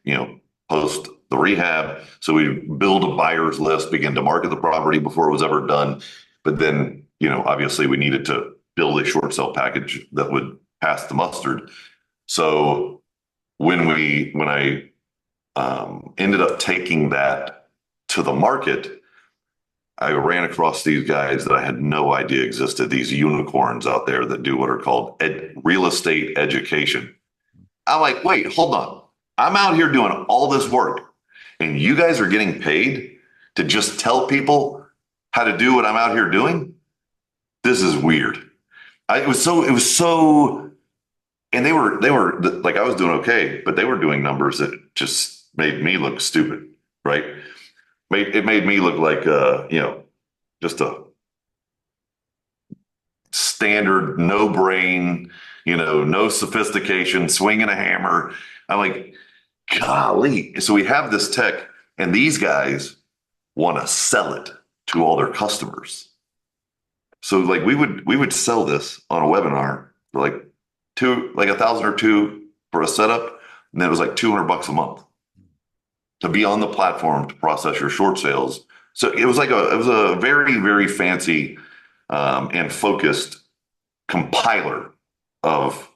post the rehab. So we build a buyer's list, begin to market the property before it was ever done. But then, obviously we needed to build a short sale package that would pass the mustard. So when I ended up taking that to the market, I ran across these guys that I had no idea existed, these unicorns out there that do what are called real estate education. I'm like, wait, hold on. I'm out here doing all this work. and you guys are getting paid to just tell people how to do what I'm out here doing. This is weird. It was so, and they were like, I was doing okay, but they were doing numbers that just made me look stupid, right? It made me look like, just a standard, no brain, no sophistication, swinging a hammer. I'm like, golly. So we have this tech, and these guys want to sell it to all their customers. So like we would sell this on a webinar for like 1,000 or two for a setup, and then it was like $200 a month to be on the platform to process your short sales. So it was a very, very fancy and focused compiler of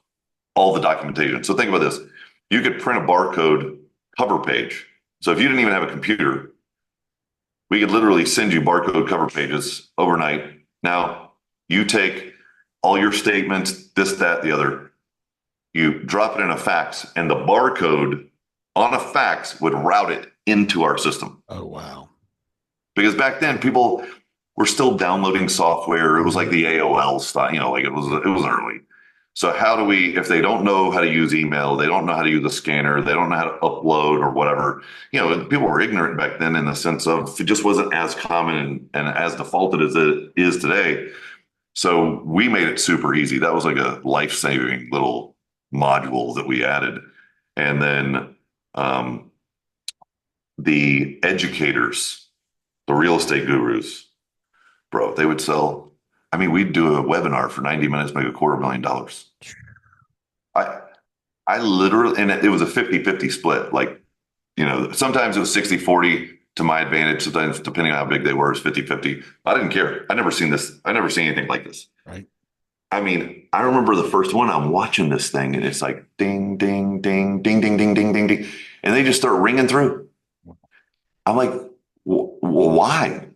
all the documentation. So think about this. You could print a barcode cover page. So if you didn't even have a computer, we could literally send you barcode cover pages overnight. Now you take all your statements, this, that, the other, you drop it in a fax, and the barcode on a fax would route it into our system. Oh, wow. Because back then people were still downloading software. It was like the AOL style, like it was early. So how do we, if they don't know how to use email, they don't know how to use a scanner, they don't know how to upload or whatever, people were ignorant back then in the sense of it just wasn't as common and as defaulted as it is today. So we made it super easy. That was like a life-saving little module that we added. And then the educators, the real estate gurus, bro, they would sell. I mean, we'd do a webinar for 90 minutes, make $250,000. I literally, and it was a 50-50 split. Like, sometimes it was 60-40 to my advantage. Sometimes, depending on how big they were, it's 50-50. I didn't care. I never seen this. I never seen anything like this. Right. I mean, I remember the first one, I'm watching this thing and it's like ding, ding, ding, ding, ding, ding, ding, ding, ding. And they just start ringing through. I'm like, why?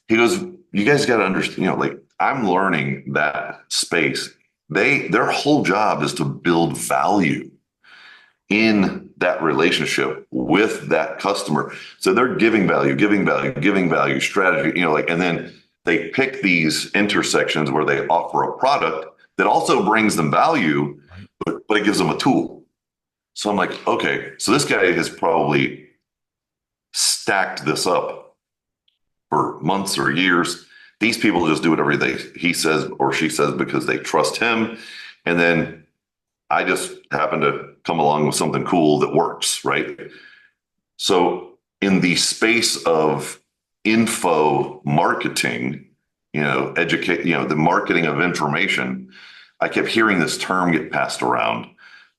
He goes, you guys got to understand, like I'm learning that space. Their whole job is to build value in that relationship with that customer. So they're giving value, strategy, and then they pick these intersections where they offer a product that also brings them value, but it gives them a tool. So I'm like, okay, so this guy has probably stacked this up for months or years. These people just do whatever he says or she says because they trust him. And then I just happen to come along with something cool that works, right? So in the space of info marketing, educate, the marketing of information, I kept hearing this term get passed around.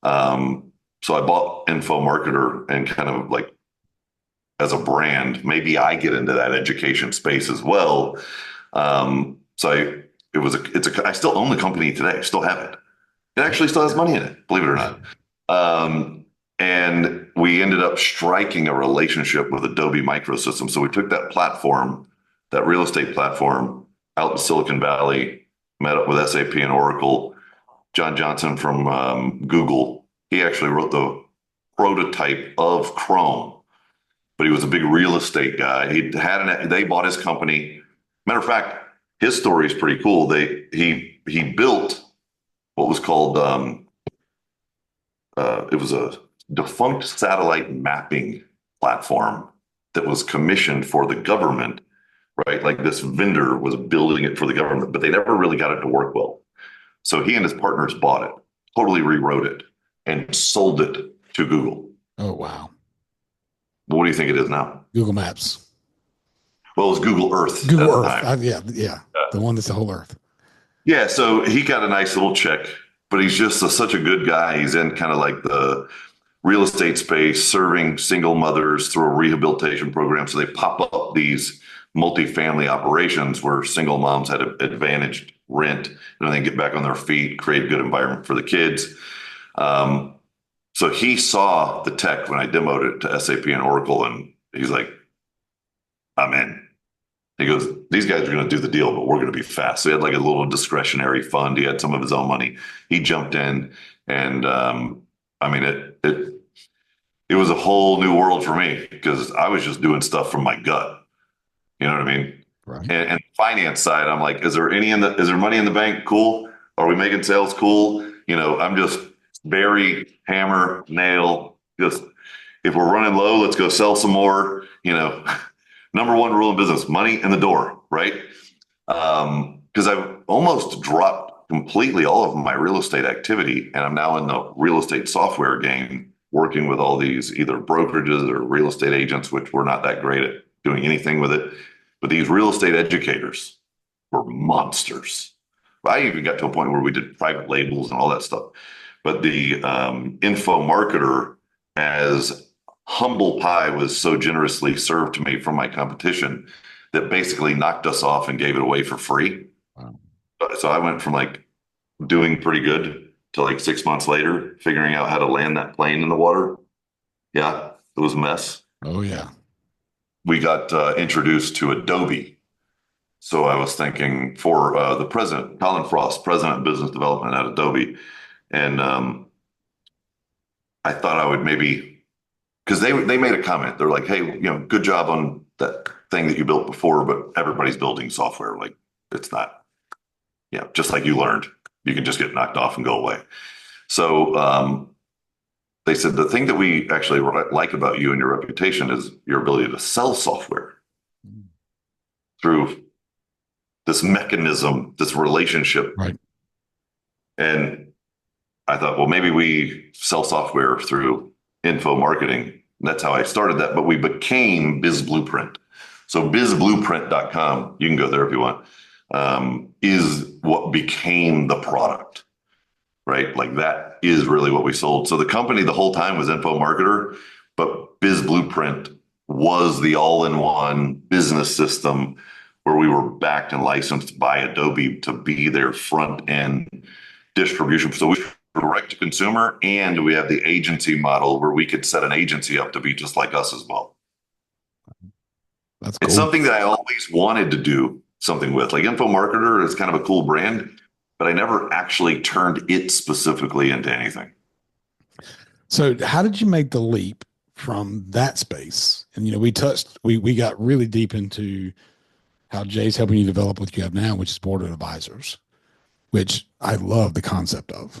So I bought Info Marketer and kind of like as a brand, maybe I get into that education space as well. I still own the company today. I still have it. It actually still has money in it, believe it or not. And we ended up striking a relationship with Adobe Microsystems. So we took that platform, that real estate platform, out in Silicon Valley, met up with SAP and Oracle. John Johnson from Google, he actually wrote the prototype of Chrome, but he was a big real estate guy. They bought his company. Matter of fact, his story is pretty cool. He built what was called it was a defunct satellite mapping platform that was commissioned for the government, right? Like this vendor was building it for the government, but they never really got it to work well. So he and his partners bought it, totally rewrote it, and sold it to Google. Oh, wow. What do you think it is now? Google Maps. Well, it was Google Earth. Google Earth. Yeah. The one that's the whole Earth. Yeah. So he got a nice little check, but he's just such a good guy. He's in kind of like the real estate space, serving single mothers through a rehabilitation program. So they pop up these multifamily operations where single moms had advantaged rent, and they get back on their feet, create a good environment for the kids. So he saw the tech when I demoed it to SAP and Oracle, and he's like, I'm in. He goes, these guys are going to do the deal, but we're going to be fast. So he had like a little discretionary fund. He had some of his own money. He jumped in, and I mean, it was a whole new world for me because I was just doing stuff from my gut. You know what I mean? Right. And finance side, I'm like, is there money in the bank? Cool. Are we making sales? Cool. I'm just very hammer, nail, just if we're running low, let's go sell some more. Number one rule in business, money in the door, right? Because I've almost dropped completely all of my real estate activity, and I'm now in the real estate software game, working with all these either brokerages or real estate agents, which we're not that great at doing anything with it. But these real estate educators were monsters. I even got to a point where we did private labels and all that stuff. But the info marketer, as humble pie was so generously served to me from my competition, that basically knocked us off and gave it away for free. Wow. So I went from like doing pretty good to like 6 months later, figuring out how to land that plane in the water. Yeah, it was a mess. Oh yeah. We got introduced to Adobe. So I was thinking for the president, Colin Frost, president of business development at Adobe. And I thought I would maybe, because they made a comment. They're like, hey, good job on that thing that you built before, but everybody's building software. Like it's not, just like you learned, you can just get knocked off and go away. So they said the thing that we actually like about you and your reputation is your ability to sell software through this mechanism, this relationship. Right. And I thought, well, maybe we sell software through info marketing. That's how I started that. But we became Biz Blueprint. So bizblueprint.com, you can go there if you want, is what became the product, right? Like that is really what we sold. So the company the whole time was Info Marketer, but Biz Blueprint was the all-in-one business system where we were backed and licensed by Adobe to be their front end distribution. So we direct to consumer, and we have the agency model where we could set an agency up to be just like us as well. That's It's cool. something that I always wanted to do something with. Like Info Marketer is kind of a cool brand, but I never actually turned it specifically into anything. So how did you make the leap from that space? And we got really deep into how Jay's helping you develop what you have now, which is board of advisors, which I love the concept of.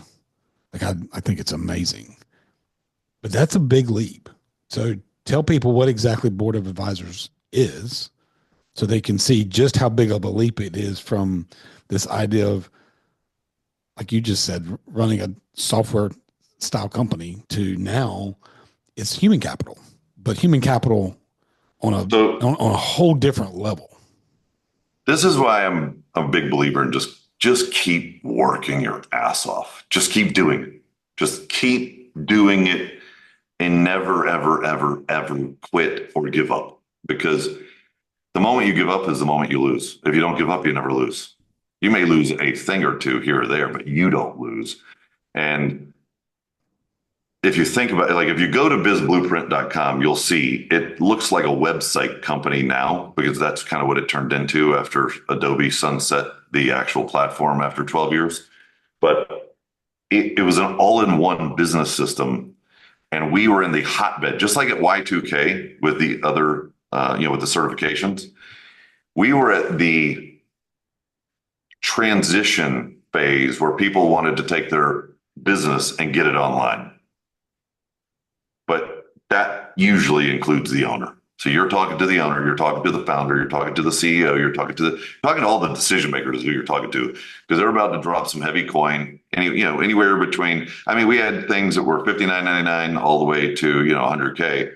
Like I think it's amazing. But that's a big leap. So tell people what exactly board of advisors is so they can see just how big of a leap it is from this idea of, like you just said, running a software style company to now it's human capital, but human capital on a So on a whole different level. this is why I'm a big believer in just keep working your ass off. Just keep doing it. Just keep doing it and never, ever, ever, ever quit or give up. Because the moment you give up is the moment you lose. If you don't give up, you never lose. You may lose a thing or two here or there, but you don't lose. And if you think about it, like if you go to bizblueprint.com, you'll see it looks like a website company now because that's kind of what it turned into after Adobe sunset the actual platform after 12 years. But it was an all-in-one business system. And we were in the hotbed, just like at Y2K with the other, with the certifications. We were at the transition phase where people wanted to take their business and get it online. But that usually includes the owner. So you're talking to the owner, you're talking to the founder, you're talking to the CEO, you're talking to all the decision makers who you're talking to, because they're about to drop some heavy coin. Anywhere between. I mean, we had things that were $59.99 all the way to $100K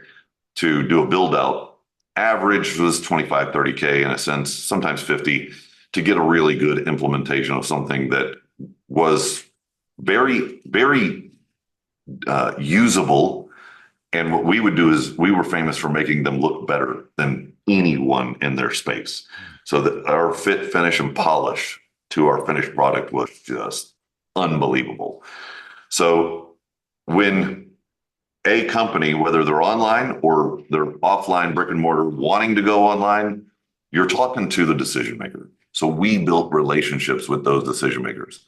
to do a build out. Average was 25, 30K in a sense, sometimes 50, to get a really good implementation of something that was very, very usable. And what we would do is we were famous for making them look better than anyone in their space. So that our fit, finish, and polish to our finished product was just unbelievable. So when a company, whether they're online or they're offline brick and mortar wanting to go online, you're talking to the decision maker. So we built relationships with those decision makers.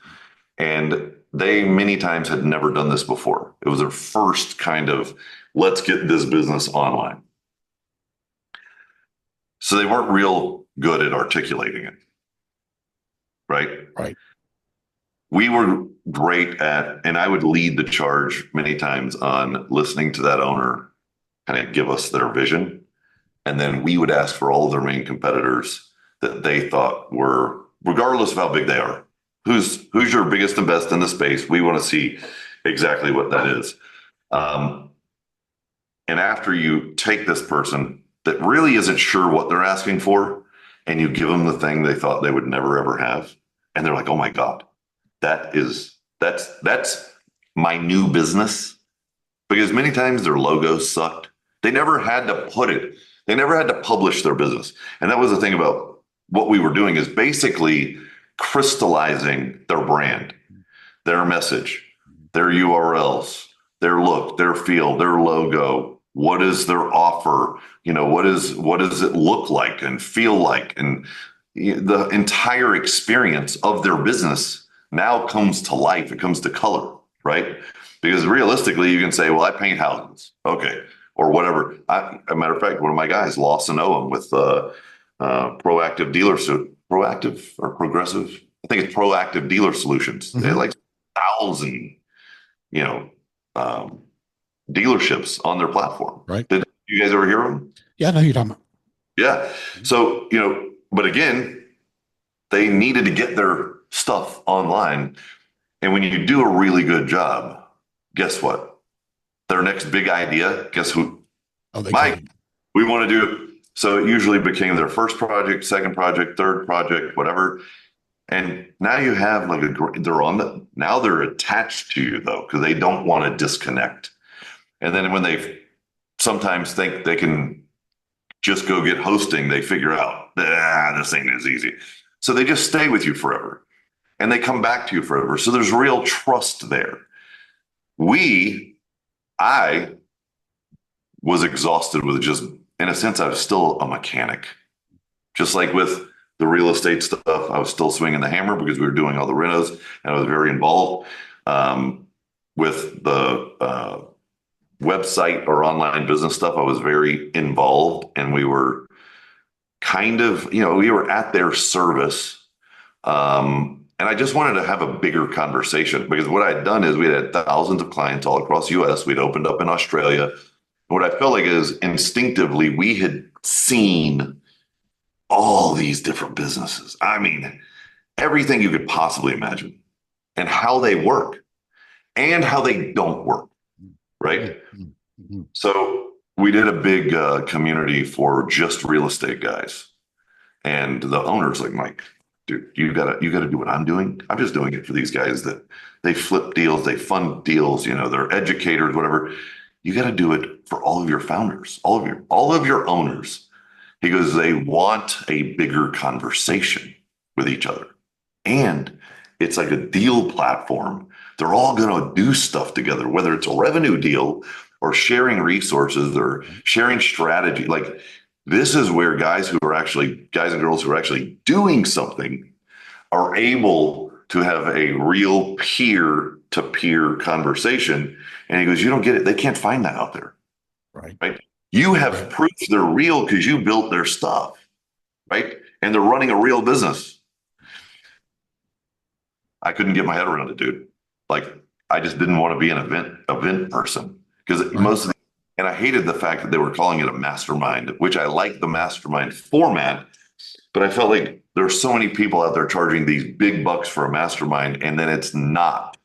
And they many times had never done this before. It was their first kind of, let's get this business online. So they weren't real good at articulating it, right? Right. We were great at, and I would lead the charge many times on listening to that owner kind of give us their vision. And then we would ask for all of their main competitors that they thought were, regardless of how big they are, who's your biggest and best in the space. We want to see exactly what that is. And after you take this person that really isn't sure what they're asking for, and you give them the thing they thought they would never ever have, and they're like, "Oh my God, that's my new business." Because many times their logos sucked. They never had to put it. They never had to publish their business. And that was the thing about what we were doing, is basically crystallizing their brand, their message, their URLs, their look, their feel, their logo. What is their offer? What does it look like and feel like? And the entire experience of their business now comes to life. It comes to color, right? Because realistically, you can say, well, I paint houses. Okay. Or whatever. A matter of fact, one of my guys, Lawson Owen, with Proactive Dealer, Proactive or Progressive? I think it's Proactive Dealer Solutions. They had like 1,000, dealerships on their platform. Right. Did you guys ever hear of them? Yeah, I know who you're talking about. Yeah. So, but again, they needed to get their stuff online. And when you do a really good job, guess what? Their next big idea, guess who? Oh, they Mike, came. we want to do it. So it usually became their first project, second project, third project, whatever. And now you have like now they're attached to you though, because they don't want to disconnect. And then when they sometimes think they can just go get hosting, they figure out, this ain't as easy. So they just stay with you forever and they come back to you forever. So there's real trust there. I was exhausted with just, in a sense, I was still a mechanic. Just like with the real estate stuff, I was still swinging the hammer because we were doing all the renos and I was very involved. With the website or online business stuff, I was very involved, and we were kind of, we were at their service. And I just wanted to have a bigger conversation, because what I'd done is we had thousands of clients all across the US. We'd opened up in Australia. What I felt like is instinctively we had seen all these different businesses. I mean, everything you could possibly imagine, and how they work and how they don't work. Right. Mm-hmm. So we did a big community for just real estate guys, and the owner's like, Mike, dude, you gotta do what I'm doing. I'm just doing it for these guys that they flip deals, they fund deals, they're educators, whatever. You got to do it for all of your founders, all of your owners. He goes, they want a bigger conversation with each other. And it's like a deal platform. They're all going to do stuff together, whether it's a revenue deal or sharing resources or sharing strategy. Like, this is where guys and girls who are actually doing something are able to have a real peer-to-peer conversation. And he goes, you don't get it. They can't find that out there. Right. You have proof they're real because you built their stuff. Right. And they're running a real business. I couldn't get my head around it, dude. Like, I just didn't want to be an event person, because and I hated the fact that they were calling it a mastermind, which I like the mastermind format, but I felt like there are so many people out there charging these big bucks for a mastermind, and then it's not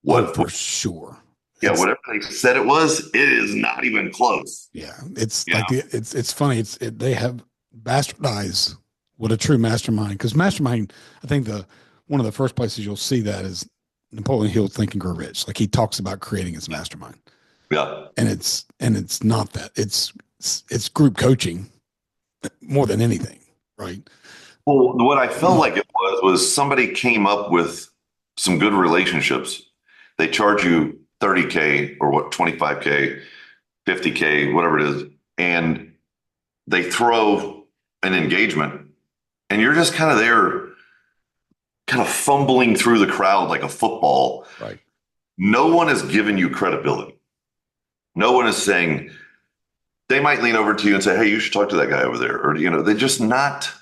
for sure. Yeah, whatever they said it was, it is not even close. Yeah, it's it's funny. They have bastardized what a true mastermind, because mastermind, I think one of the first places you'll see that is Napoleon Hill, Think and Grow Rich. Like, he talks about creating his mastermind. Yeah, and it's not that. It's group coaching more than anything, right? Well, what I felt like it was somebody came up with some good relationships. They charge you $30K or 25K, 50K, whatever it is, and they throw an engagement, and you're just kind of there kind of fumbling through the crowd like a football. Right. No one is giving you credibility. No one is saying, they might lean over to you and say, hey, you should talk to that guy over there. Or, they're just not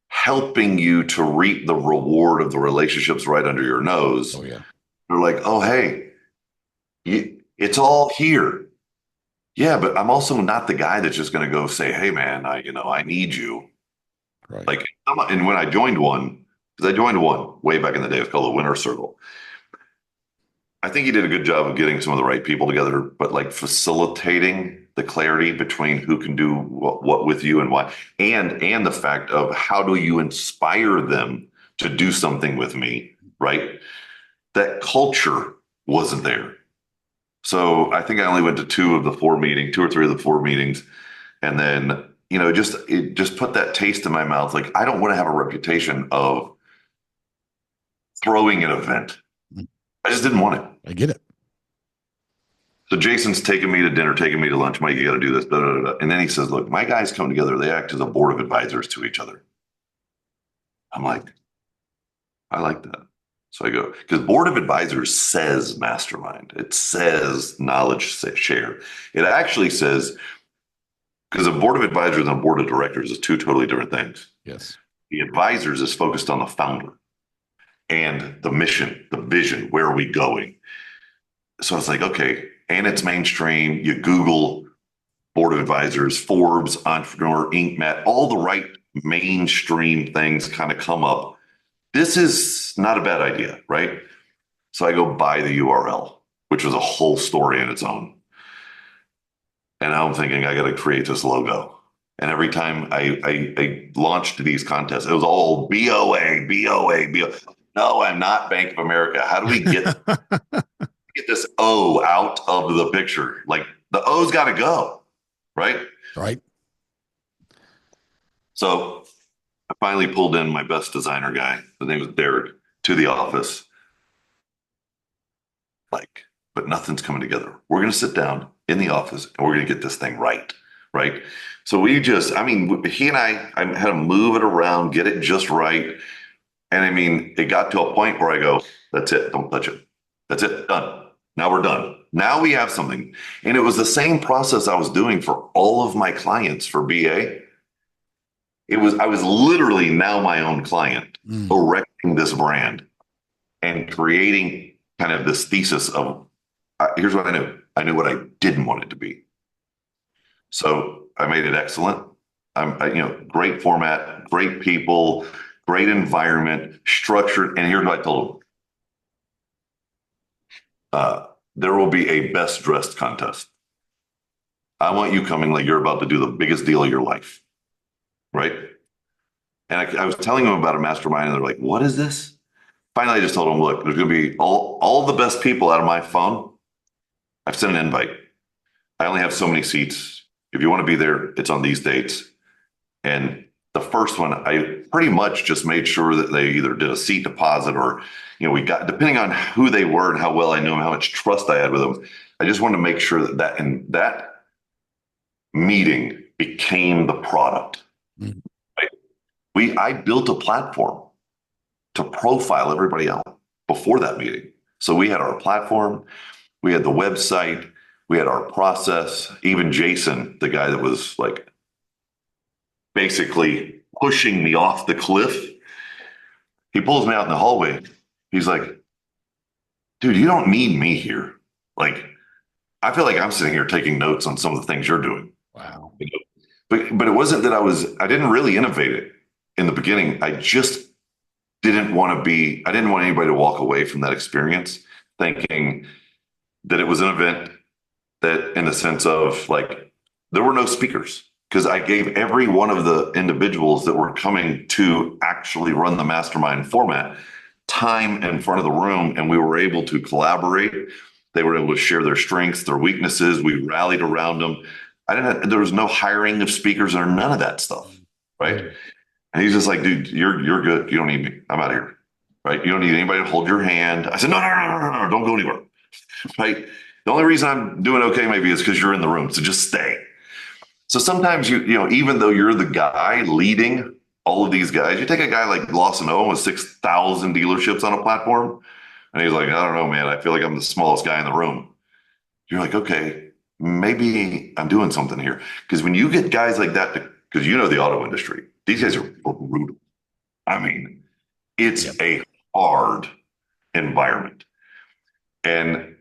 helping you to reap the reward of the relationships right under your nose. Oh, yeah. They're like, oh, hey, it's all here. Yeah, but I'm also not the guy that's just going to go say, hey, man, I need you. Right. Like, and when I joined one, because I joined one way back in the day, it was called the Winner Circle. I think he did a good job of getting some of the right people together, but like facilitating the clarity between who can do what with you and why, and the fact of how do you inspire them to do something with me, right? That culture wasn't there. So I think I only went to two or three of the four meetings, and then it just put that taste in my mouth. Like I don't want to have a reputation of throwing an event. I just didn't want it. I get it. So Jason's taking me to dinner, taking me to lunch. Mike, you got to do this. Blah, blah, blah. And then he says, look, my guys come together. They act as a board of advisors to each other. I'm like, I like that. So I go, because board of advisors says mastermind. It says knowledge share. It actually says, because a board of advisors and a board of directors is two totally different things. Yes. The advisors is focused on the founder and the mission, the vision, where are we going? So it's like, okay, and it's mainstream. You Google board of advisors, Forbes, Entrepreneur, Inc., Matt, all the right mainstream things kind of come up. This is not a bad idea, right? So I go buy the URL, which was a whole story in its own. And now I'm thinking I got to create this logo. And every time I launched these contests, it was all BOA, BOA, BOA. No, I'm not Bank of America. How do we get this O out of the picture? Like the O's got to go, right? Right. So I finally pulled in my best designer guy. His name was Derek to the office. Like, but nothing's coming together. We're going to sit down in the office and we're going to get this thing right. Right. So he and I had to move it around, get it just right. And I mean, it got to a point where I go, that's it. Don't touch it. That's it. Done. Now we're done. Now we have something. And it was the same process I was doing for all of my clients for BA. I was literally now my own client, erecting this brand and creating kind of this thesis of here's what I knew. I knew what I didn't want it to be. So I made it excellent. Great format, great people, great environment, structured. And here's what I told them. There will be a best dressed contest. I want you coming like you're about to do the biggest deal of your life. Right. And I was telling them about a mastermind and they're like, what is this? Finally, I just told them, look, there's going to be all the best people out of my phone. I've sent an invite. I only have so many seats. If you want to be there, it's on these dates. And the first one, I pretty much just made sure that they either did a seat deposit or, we got, depending on who they were and how well I knew them, how much trust I had with them. I just wanted to make sure that meeting became the product. Mm-hmm. Right? I built a platform to profile everybody else before that meeting. So we had our platform, we had the website, we had our process. Even Jason, the guy that was like basically pushing me off the cliff, he pulls me out in the hallway. He's like, dude, you don't need me here. Like, I feel like I'm sitting here taking notes on some of the things you're doing. Wow. But it wasn't that I didn't really innovate it in the beginning. I just I didn't want anybody to walk away from that experience thinking that it was an event that in the sense of like, there were no speakers because I gave every one of the individuals that were coming to actually run the mastermind format time in front of the room. And we were able to collaborate. They were able to share their strengths, their weaknesses. We rallied around them. There was no hiring of speakers or none of that stuff. Right. And he's just like, dude, you're good. You don't need me. I'm out of here. Right. You don't need anybody to hold your hand. I said, no, don't go anywhere. Right. The only reason I'm doing okay maybe is because you're in the room. So just stay. So sometimes even though you're the guy leading, all of these guys. You take a guy like Lawson Owen with 6,000 dealerships on a platform, and he's like, I don't know, man. I feel like I'm the smallest guy in the room. You're like, okay, maybe I'm doing something here. Because when you get guys like that, because you know the auto industry, these guys are brutal. I mean, Yep. it's a hard environment. And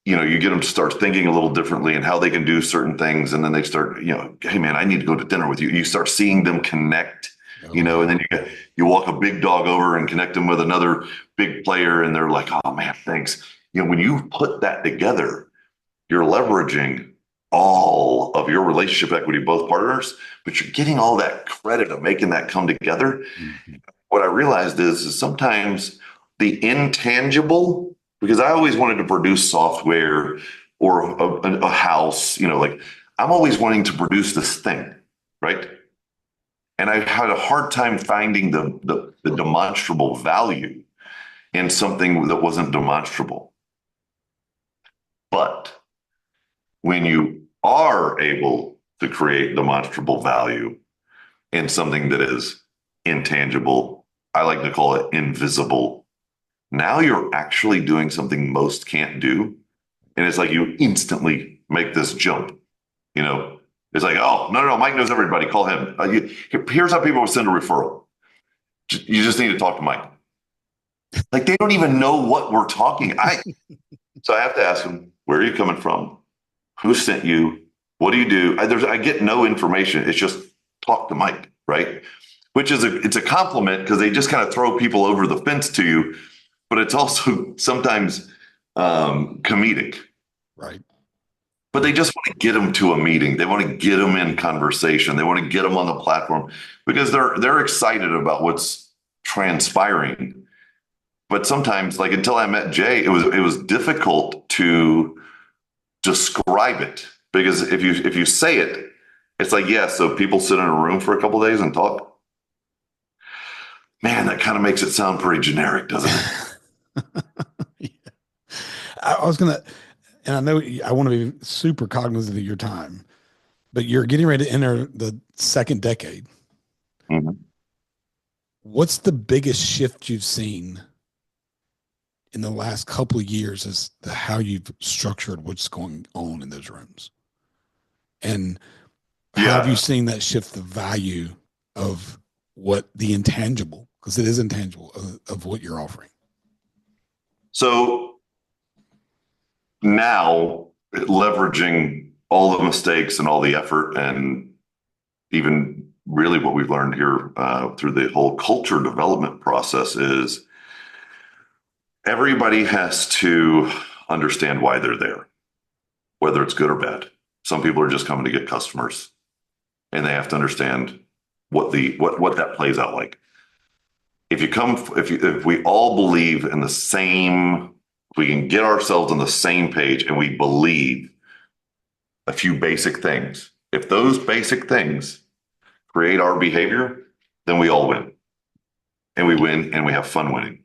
you get them to start thinking a little differently and how they can do certain things. And then they start, hey man, I need to go to dinner with you. You start seeing them connect, Oh, yeah. and then you walk a big dog over and connect them with another big player. And they're like, oh man, thanks. When you put that together, you're leveraging all of your relationship equity, both partners, but you're getting all that credit of making that come together. Mm-hmm. What I realized is sometimes the intangible, because I always wanted to produce software or a house, like I'm always wanting to produce this thing, right? And I had a hard time finding the demonstrable value in something that wasn't demonstrable. But when you are able to create demonstrable value in something that is intangible, I like to call it invisible. Now you're actually doing something most can't do. And it's like you instantly make this jump. It's like, oh, no, Mike knows everybody. Call him. Here's how people would send a referral. You just need to talk to Mike. Like they don't even know what we're talking. So I have to ask them, where are you coming from? Who sent you? What do you do? I get no information. It's just talk to Mike, right? Which is it's a compliment because they just kind of throw people over the fence to you, but it's also sometimes comedic. Right. But they just want to get them to a meeting. They want to get them in conversation. They want to get them on the platform because they're excited about what's transpiring. But sometimes, like until I met Jay, it was difficult to describe it because if you say it, it's like, yeah, so people sit in a room for a couple of days and talk. Man, that kind of makes it sound pretty generic, doesn't it? Yeah. I was gonna, and I know I want to be super cognizant of your time, but you're getting ready to enter the second decade. Mhm. What's the biggest shift you've seen in the last couple of years as to how you've structured what's going on in those rooms? And how have you Yeah. seen that shift the value of what the intangible, because it is intangible, of what you're offering? So now leveraging all the mistakes and all the effort and even really what we've learned here through the whole culture development process is everybody has to understand why they're there, whether it's good or bad. Some people are just coming to get customers, and they have to understand what that plays out like. If we all believe in the same, if we can get ourselves on the same page and we believe a few basic things, if those basic things create our behavior, then we all win. And we win and we have fun winning.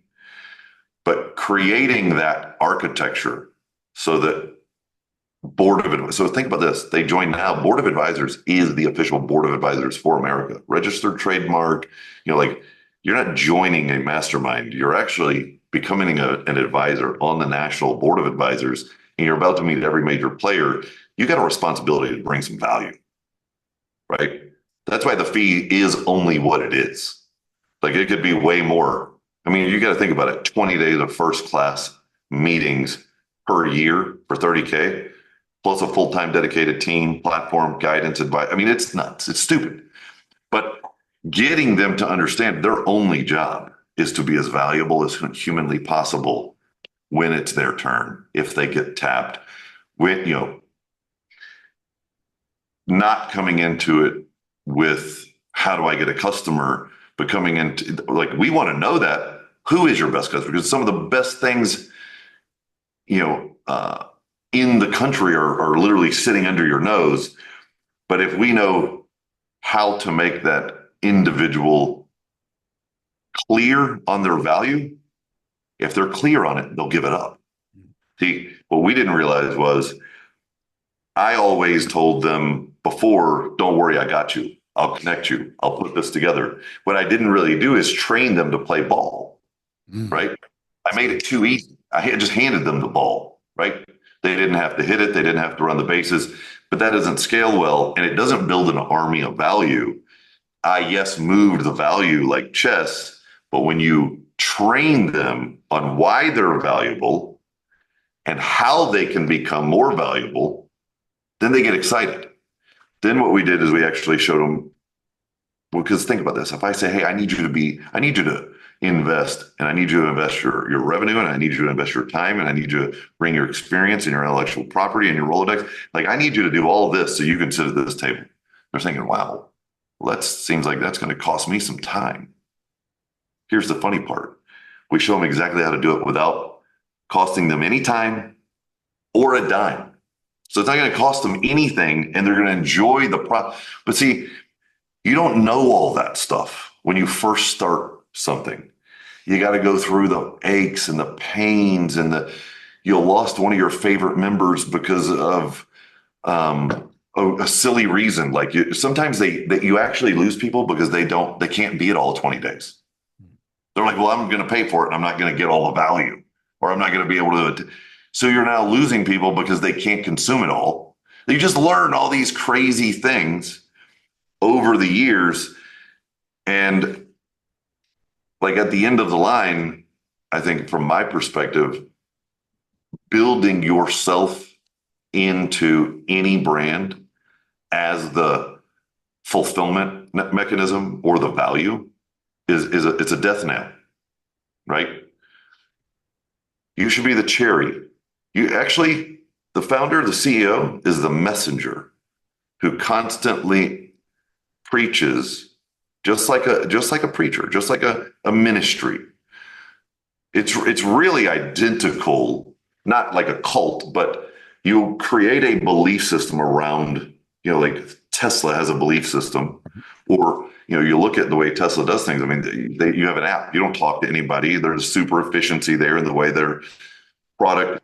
But creating that architecture so that so think about this. They join now. Board of Advisors is the official Board of Advisors for America. Registered trademark, like you're not joining a mastermind. You're actually becoming an advisor on the National Board of Advisors, and you're about to meet every major player. You got a responsibility to bring some value, right? That's why the fee is only what it is. Like it could be way more. I mean, you got to think about it. 20 days of first class meetings per year for 30K, plus a full-time dedicated team, platform, guidance, advice. I mean, it's nuts. It's stupid. But getting them to understand their only job is to be as valuable as humanly possible when it's their turn, if they get tapped, with, not coming into it with how do I get a customer, but coming into like, we want to know that who is your best customer, because some of the best things, in the country are literally sitting under your nose. But if we know how to make that individual clear on their value, if they're clear on it, they'll give it up. See, what we didn't realize was I always told them before, don't worry, I got you. I'll connect you. I'll put this together. What I didn't really do is train them to play ball, right? I made it too easy. I had just handed them the ball, right? They didn't have to hit it. They didn't have to run the bases, but that doesn't scale well, and it doesn't build an army of value. Yes, moved the value like chess, but when you train them on why they're valuable and how they can become more valuable, then they get excited. Then what we did is we actually showed them, because think about this. If I say, hey, I need you to invest, and I need you to invest your revenue, and I need you to invest your time, and I need you to bring your experience and your intellectual property and your Rolodex. Like, I need you to do all of this so you can sit at this table. They're thinking, wow, well, that seems like that's going to cost me some time. Here's the funny part. We show them exactly how to do it without costing them any time or a dime. So it's not going to cost them anything, and they're going to enjoy the process. But see, you don't know all that stuff when you first start something. You got to go through the aches and the pains, and you lost one of your favorite members because of a silly reason. Like sometimes you actually lose people because they can't be at all 20 days. They're like, well, I'm going to pay for it, and I'm not going to get all the value, or I'm not going to be able to. So you're now losing people because they can't consume it all. You just learn all these crazy things over the years. And like at the end of the line, I think from my perspective, building yourself into any brand as the fulfillment mechanism or the value it's a death knell, right? You should be the cherry. The founder, the CEO, is the messenger who constantly preaches, just like a preacher, just like a ministry. It's really identical, not like a cult, but you create a belief system around, like Tesla has a belief system, or you look at the way Tesla does things. I mean, you have an app. You don't talk to anybody. There's super efficiency there in the way their product.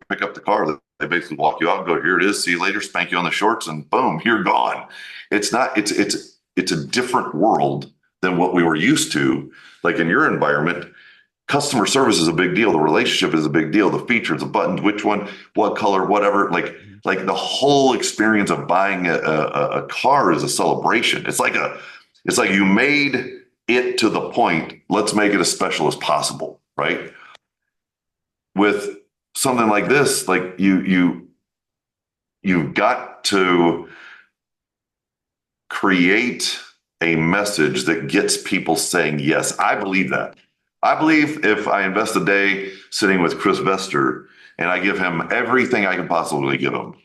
Pick up the car. They basically walk you out and go, here it is. See you later. Spank you on the shorts, and boom, you're gone. It's not. It's a different world than what we were used to. Like in your environment, customer service is a big deal. The relationship is a big deal. The features, the buttons, which one, what color, whatever. Like the whole experience of buying a car is a celebration. It's like you made it to the point. Let's make it as special as possible, right? With something like this, like you've got to create a message that gets people saying yes. I believe that. I believe if I invest a day sitting with Chris Vester and I give him everything I can possibly give him,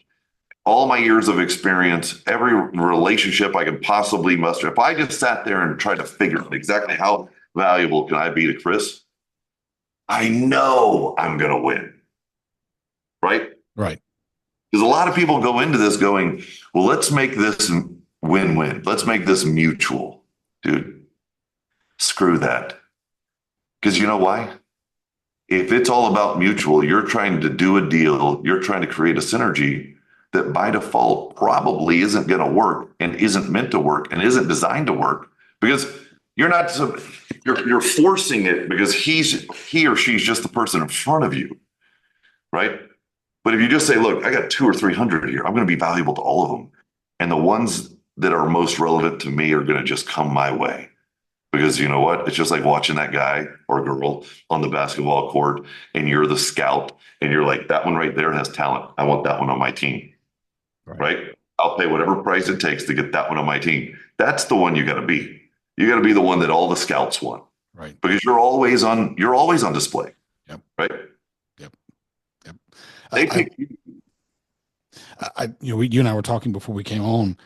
all my years of experience, every relationship I can possibly muster, if I just sat there and tried to figure out exactly how valuable can I be to Chris, I know I'm going to win. Right? Right. Because a lot of people go into this going, well, let's make this win-win. Let's make this mutual. Dude, screw that. Because you know why? If it's all about mutual, you're trying to do a deal, you're trying to create a synergy that by default probably isn't going to work and isn't meant to work and isn't designed to work, because you're forcing it because he or she's just the person in front of you, right? But if you just say, look, I got 200 or 300 here, I'm going to be valuable to all of them. And the ones that are most relevant to me are going to just come my way. Because you know what? It's just like watching that guy or girl on the basketball court, and you're the scout, and you're like, that one right there has talent. I want that one on my team. Right? I'll pay whatever price it takes to get that one on my team. That's the one you got to be. You got to be the one that all the scouts want. Right. Because you're always on display. Yep. Right? Yep. They pick you. You and I were talking before we came on,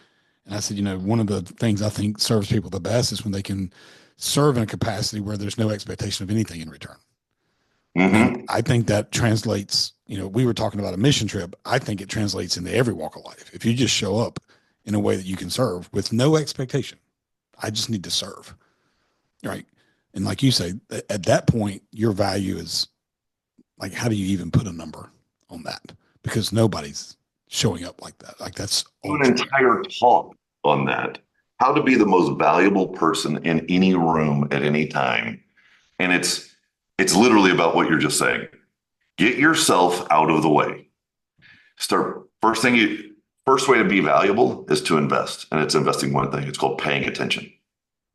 and I said, one of the things I think serves people the best is when they can serve in a capacity where there's no expectation of anything in return. Mm-hmm. And I think that translates, we were talking about a mission trip. I think it translates into every walk of life. If you just show up in a way that you can serve with no expectation, I just need to serve. Right. And like you say, at that point, your value is like, how do you even put a number on that? Because nobody's showing up like that. Like that's Do an ultra. entire talk on that. How to be the most valuable person in any room at any time. And it's literally about what you're just saying. Get yourself out of the way. Start first way to be valuable is to invest. And it's investing one thing. It's called paying attention.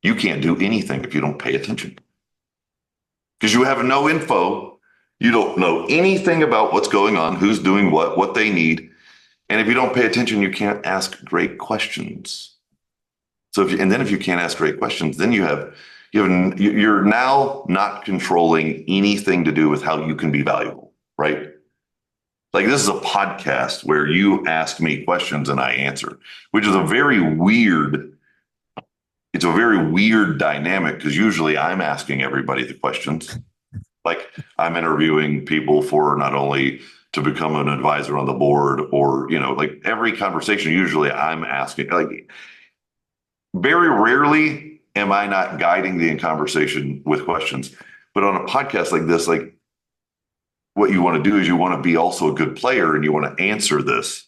You can't do anything if you don't pay attention. Because you have no info. You don't know anything about what's going on, who's doing what they need. And if you don't pay attention, you can't ask great questions. So if you can't ask great questions, then you're now not controlling anything to do with how you can be valuable, right? Like this is a podcast where you ask me questions and I answer, which is it's a very weird dynamic because usually I'm asking everybody the questions. Like I'm interviewing people for not only to become an advisor on the board or, like every conversation, usually I'm asking, like very rarely am I not guiding the conversation with questions. But on a podcast like this, like what you want to do is you want to be also a good player and you want to answer this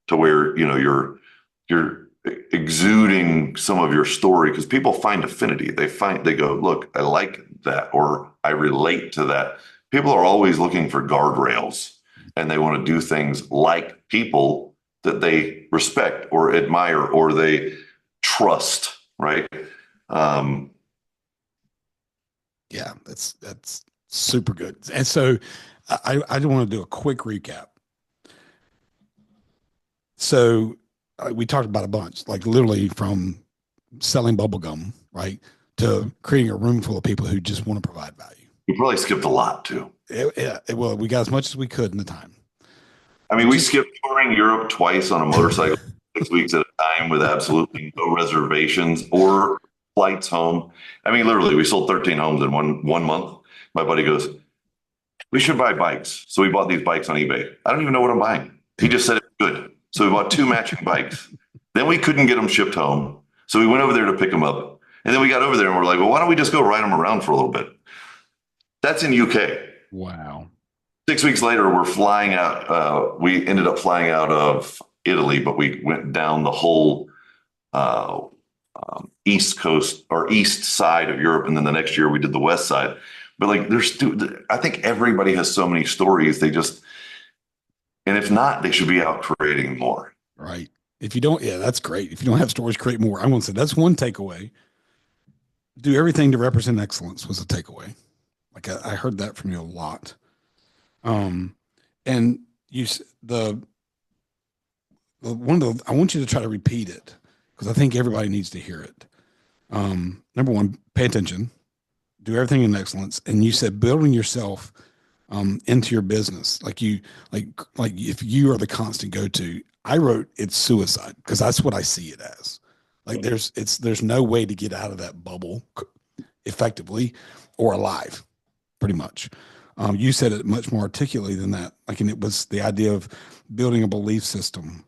to where, you're exuding some of your story because people find affinity. They go, look, I like that, or I relate to that. People are always looking for guardrails and they want to do things like people that they respect or admire or they trust, right? Yeah, that's super good. And so I want to do a quick recap. So we talked about a bunch, like literally from selling bubble gum, right, to creating a room full of people who just want to provide value. You probably skipped a lot too. Well, we got as much as we could in the time. I mean, we skipped touring Europe twice on a motorcycle, 6 weeks at a time with absolutely no reservations or flights home. I mean, literally, we sold 13 homes in one month. My buddy goes, we should buy bikes. So we bought these bikes on eBay. I don't even know what I'm buying. He just said it's good. So we bought 2 matching bikes. Then we couldn't get them shipped home. So we went over there to pick them up. And then we got over there and we're like, well, why don't we just go ride them around for a little bit? That's in UK. Wow. 6 weeks later, we're flying out. We ended up flying out of Italy, but we went down the whole east coast or east side of Europe. And then the next year we did the west side. But like, I think everybody has so many stories. And if not, they should be out creating more. Right. If you don't, yeah, that's great. If you don't have stories, create more. I'm going to say that's one takeaway. Do everything to represent excellence was a takeaway. Like I heard that from you a lot. And I want you to try to repeat it because I think everybody needs to hear it. Number one, pay attention, do everything in excellence. And you said building yourself into your business. Like if you are the constant go-to, I wrote it's suicide because that's what I see it as. Like there's no way to get out of that bubble effectively or alive, pretty much. You said it much more articulately than that. Like, and it was the idea of building a belief system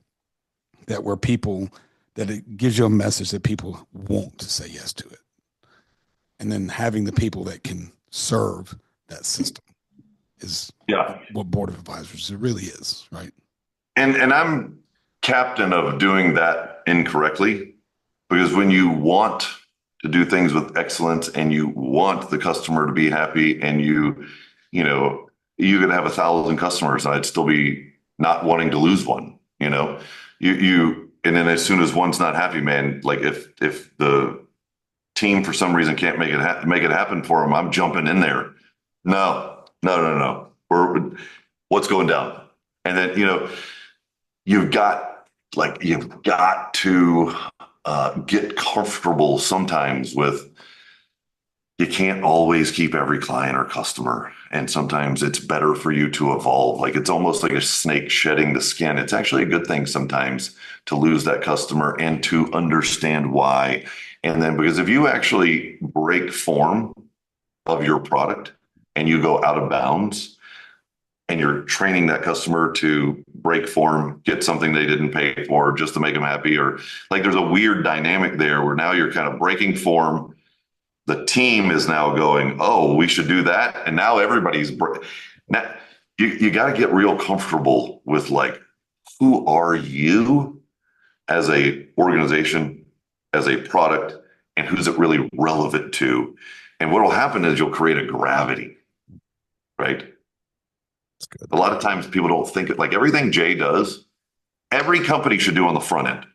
that it gives you a message that people want to say yes to it. And then having the people that can serve that system is what board of advisors it really is, right? And I'm captain of doing that incorrectly because when you want to do things with excellence and you want the customer to be happy and you could have 1,000 customers and I'd still be not wanting to lose one, and then as soon as one's not happy, man, like if the team for some reason can't make it happen for them, I'm jumping in there. No. What's going down? And then, you've got to get comfortable sometimes with, you can't always keep every client or customer. And sometimes it's better for you to evolve. Like it's almost like a snake shedding the skin. It's actually a good thing sometimes to lose that customer and to understand why. And then because if you actually break form of your product and you go out of bounds and you're training that customer to break form, get something they didn't pay for just to make them happy, or like there's a weird dynamic there where now you're kind of breaking form. The team is now going, oh, we should do that. And now everybody's now you got to get real comfortable with like who are you as a organization, as a product, and who's it really relevant to? And what will happen is you'll create a gravity, right? That's good. A lot of times people don't think it like everything Jay does, every company should do on the front end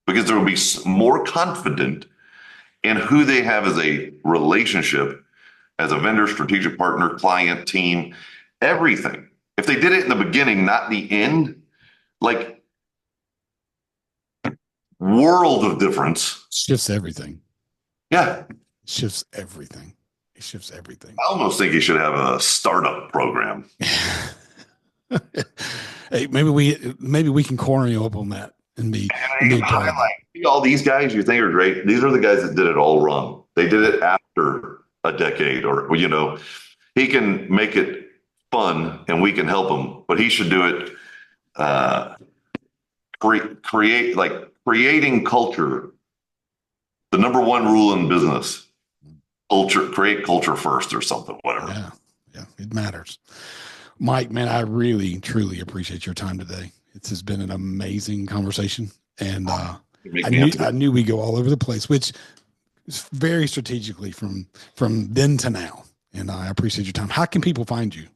because there will be more confident in who they have as a relationship, as a vendor, strategic partner, client, team, everything. If they did it in the beginning, not the end, like world of difference. Shifts everything. Yeah. Shifts everything. It shifts everything. I almost think you should have a startup program. Hey, maybe we can corner you up on that and be part of it. All these guys you think are great. These are the guys that did it all wrong. They did it after a decade, or he can make it fun and we can help him, but he should do it. Creating culture. The number one rule in business: create culture first, or something. Whatever. Yeah, it matters. Mike, man, I really, truly appreciate your time today. It's just been an amazing conversation. And I knew we go all over the place, which is very strategically from then to now. And I appreciate your time. How can people find you?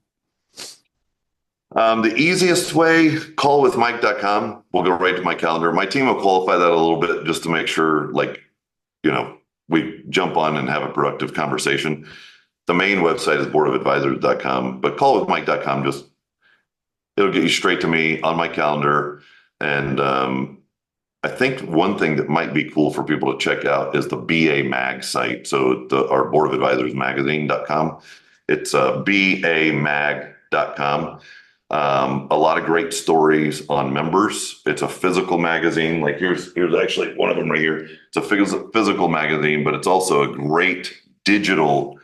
The easiest way, callwithmike.com. We'll go right to my calendar. My team will qualify that a little bit just to make sure, we jump on and have a productive conversation. The main website is boardofadvisors.com, but callwithmike.com, it'll get you straight to me on my calendar. And I think one thing that might be cool for people to check out is the BA Mag site. So our Board of Advisors magazine.com. It's bamag.com. A lot of great stories on members. It's a physical magazine. Like here's actually one of them right here. It's a physical magazine, but it's also a great digital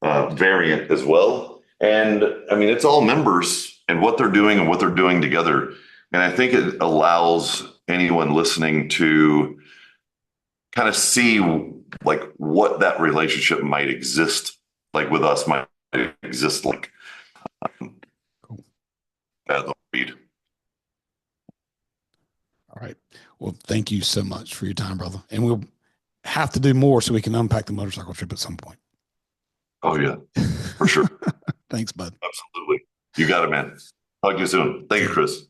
variant as well. And I mean, it's all members and what they're doing and what they're doing together. And I think it allows anyone listening to kind of see like what that relationship might exist like with us, might exist like as a read. All right. Well, thank you so much for your time, brother. And we'll have to do more so we can unpack the motorcycle trip at some point. Oh, yeah, for sure. Thanks, bud. Absolutely. You got it, man. Talk to you soon. Thank you, Chris.